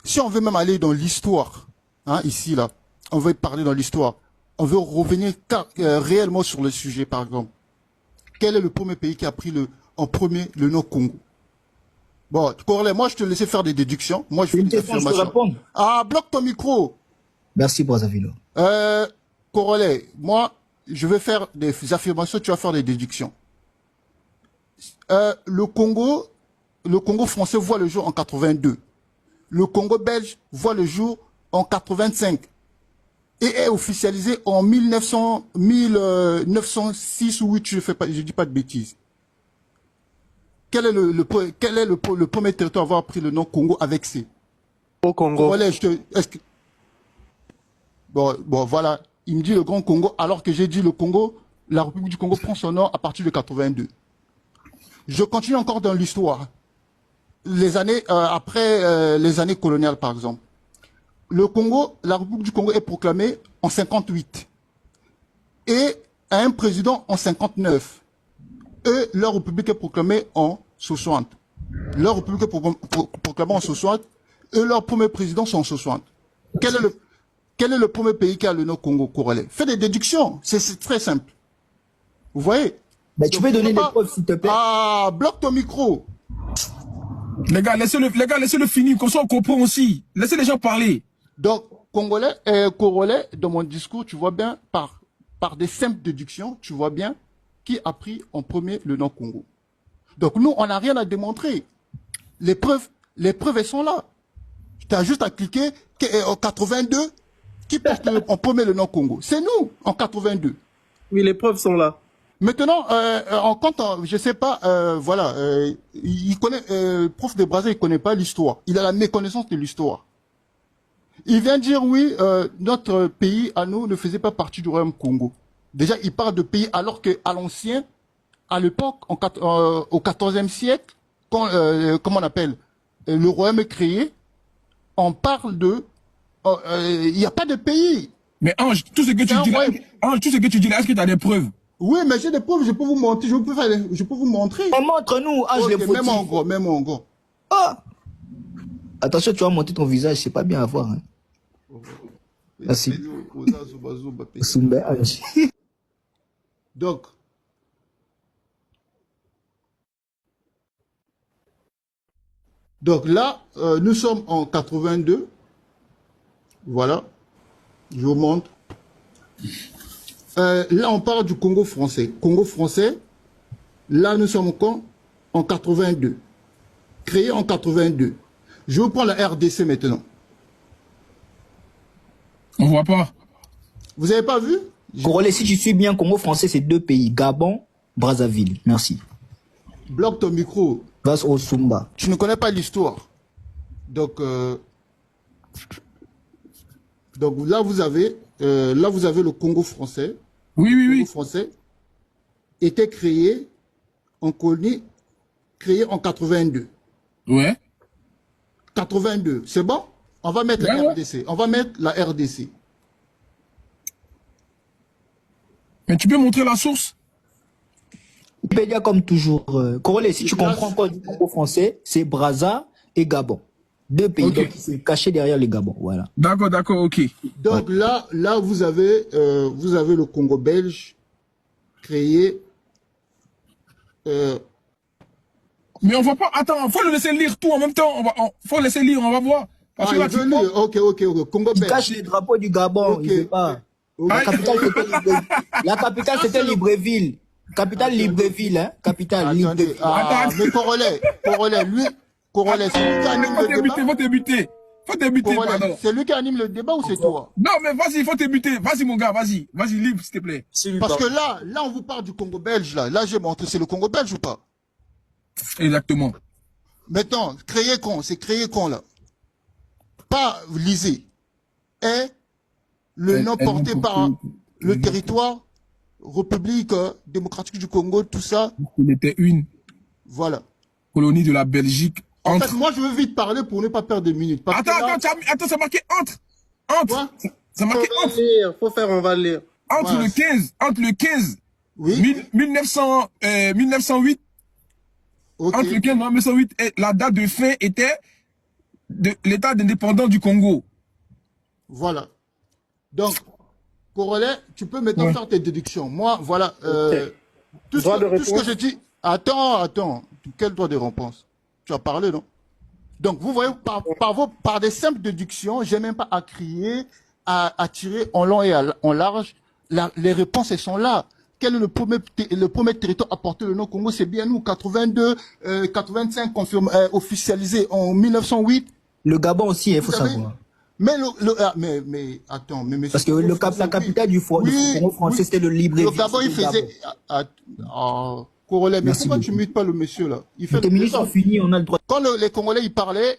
S12: Si on veut même aller dans l'histoire, hein, ici, là, on veut parler dans l'histoire, on veut revenir réellement sur le sujet, par exemple. Quel est le premier pays qui a pris en premier le nom Congo? Bon, Corley, moi, je te laissais faire des déductions. Moi, je fais des affirmations. Ah, bloque ton micro.
S14: Merci, Brazzaville.
S12: Corolet, moi, je vais faire des affirmations, tu vas faire des déductions. Le Congo français voit le jour en 82. Le Congo belge voit le jour en 85. Et est officialisé en 1906 ou 8, je dis pas de bêtises. Quel est le premier territoire à avoir pris le nom Congo avec C?
S9: Au Congo.
S12: Corolet, bon, voilà. Il me dit le Grand Congo, alors que j'ai dit le Congo, la République du Congo prend son nom à partir de 82. Je continue encore dans l'histoire. Les années, après les années coloniales, par exemple. Le Congo, la République du Congo est proclamée en 58. Et a un président en 59. Et leur République est proclamée en 60. Leur République est proclamée en 60. Et leurs premiers présidents sont en 60. Quel est le premier pays qui a le nom Congo, Corolet? Fais des déductions, c'est très simple. Vous voyez?
S6: Mais tu peux donner des preuves, s'il te plaît.
S12: Ah, bloque ton micro.
S1: Les gars, laissez-le finir, comme ça on comprend aussi. Laissez les gens parler.
S12: Donc, Corolet, dans mon discours, tu vois bien, par des simples déductions, tu vois bien qui a pris en premier le nom Congo. Donc, nous, on n'a rien à démontrer. Les preuves, elles sont là. Tu as juste à cliquer en 82, qui porte en premier le nom Congo. C'est nous, en 82.
S9: Oui, les preuves sont là.
S12: Maintenant, en compte, je sais pas, voilà, il connaît, prof de Brazza, il connaît pas l'histoire. Il a la méconnaissance de l'histoire. Il vient dire, oui, notre pays, à nous, ne faisait pas partie du royaume Congo. Déjà, il parle de pays, alors que à l'ancien, à l'époque, au XIVe siècle, quand, comment on appelle, le royaume est créé, on parle de, il n'y a pas de pays.
S1: Mais Ange, tout ce que tu dis là, est-ce que tu as des preuves?
S12: Oui, mais j'ai des preuves, je peux vous montrer, je peux vous montrer.
S6: Montre-nous, Ange, les
S12: même en gros, même en gros.
S6: Ah! Attention, tu vas monter ton visage, c'est pas bien à voir. Hein. Merci.
S12: Donc là, nous sommes en 82. Voilà. Je vous montre. Là, on parle du Congo français. Congo français, là, nous sommes en 82. Créé en 82. Je vous prends la RDC maintenant.
S1: On voit pas.
S12: Vous avez pas vu?
S6: Corolet, si tu suis bien, Congo français, c'est 2 pays. Gabon, Brazzaville. Merci.
S12: Bloque ton micro.
S6: Vas au Sumba.
S12: Tu ne connais pas l'histoire. Donc là, vous avez le Congo français.
S1: Oui.
S12: Le Congo français était créé en colonie, créé en 82.
S1: Ouais.
S12: 82, c'est bon? On va mettre la RDC. On va mettre la RDC.
S1: Mais tu peux montrer la source?
S6: Wikipédia comme toujours. Corolet, si tu comprends encore du Congo français, c'est Brazza et Gabon. 2 pays, donc il s'est caché derrière les Gabon. Voilà.
S1: D'accord, ok.
S12: Donc là, vous avez le Congo belge créé.
S1: Mais on voit pas. Attends, faut le laisser lire tout en même temps. Faut laisser lire, on va voir. Parce que là, tu
S12: lire. Ok. Congo belge.
S6: Il cache les drapeaux du Gabon. Il veut pas. La capitale, c'était Libreville. Capitale Libreville, hein. Capitale Libreville.
S12: Mais Corolet, c'est lui qui anime le débat.
S1: Faut débuter, pardon.
S12: C'est lui qui anime le débat ou c'est toi?
S1: Non, mais vas-y, faut débuter. Vas-y, mon gars, vas-y. Vas-y, libre, s'il te plaît.
S12: Parce que là, on vous parle du Congo belge, là. Là, j'ai montré, c'est le Congo belge ou pas?
S1: Exactement.
S12: Maintenant, c'est créé con, là. Pas lisé. Et le nom porté par le territoire, République démocratique du Congo, tout ça.
S1: Il était une.
S12: Voilà.
S1: Colonie de la Belgique.
S12: En fait, moi, je veux vite parler pour ne pas perdre de minutes.
S1: Attends, c'est marqué entre. C'est marqué entre.
S9: On va lire.
S12: Entre
S1: le 15. Oui. 1908. Okay. Entre le 15 et 1908, la date de fin était de l'état indépendant du Congo.
S12: Voilà. Donc, Corolet, tu peux maintenant faire tes déductions. Moi, voilà. Tout ce que je dis. Attends. Quel droit de réponse? Tu as parlé, non? Donc, vous voyez, par des simples déductions, j'ai même pas à crier, à tirer en long et en large Les réponses, elles sont là. Quel est le premier territoire à porter le nom Congo? C'est bien nous, 82, 85 officialisé en 1908.
S6: Le Gabon aussi, il faut savoir.
S12: Mais attends, mais
S6: parce que la capitale du Congo français, c'était le Libreville.
S12: Le Gabon, il faisait... Congolais, mais pourquoi tu mutes pas le monsieur là? Il fait
S6: tes ministres sont finis, on a le droit.
S12: Quand les Congolais, ils parlaient,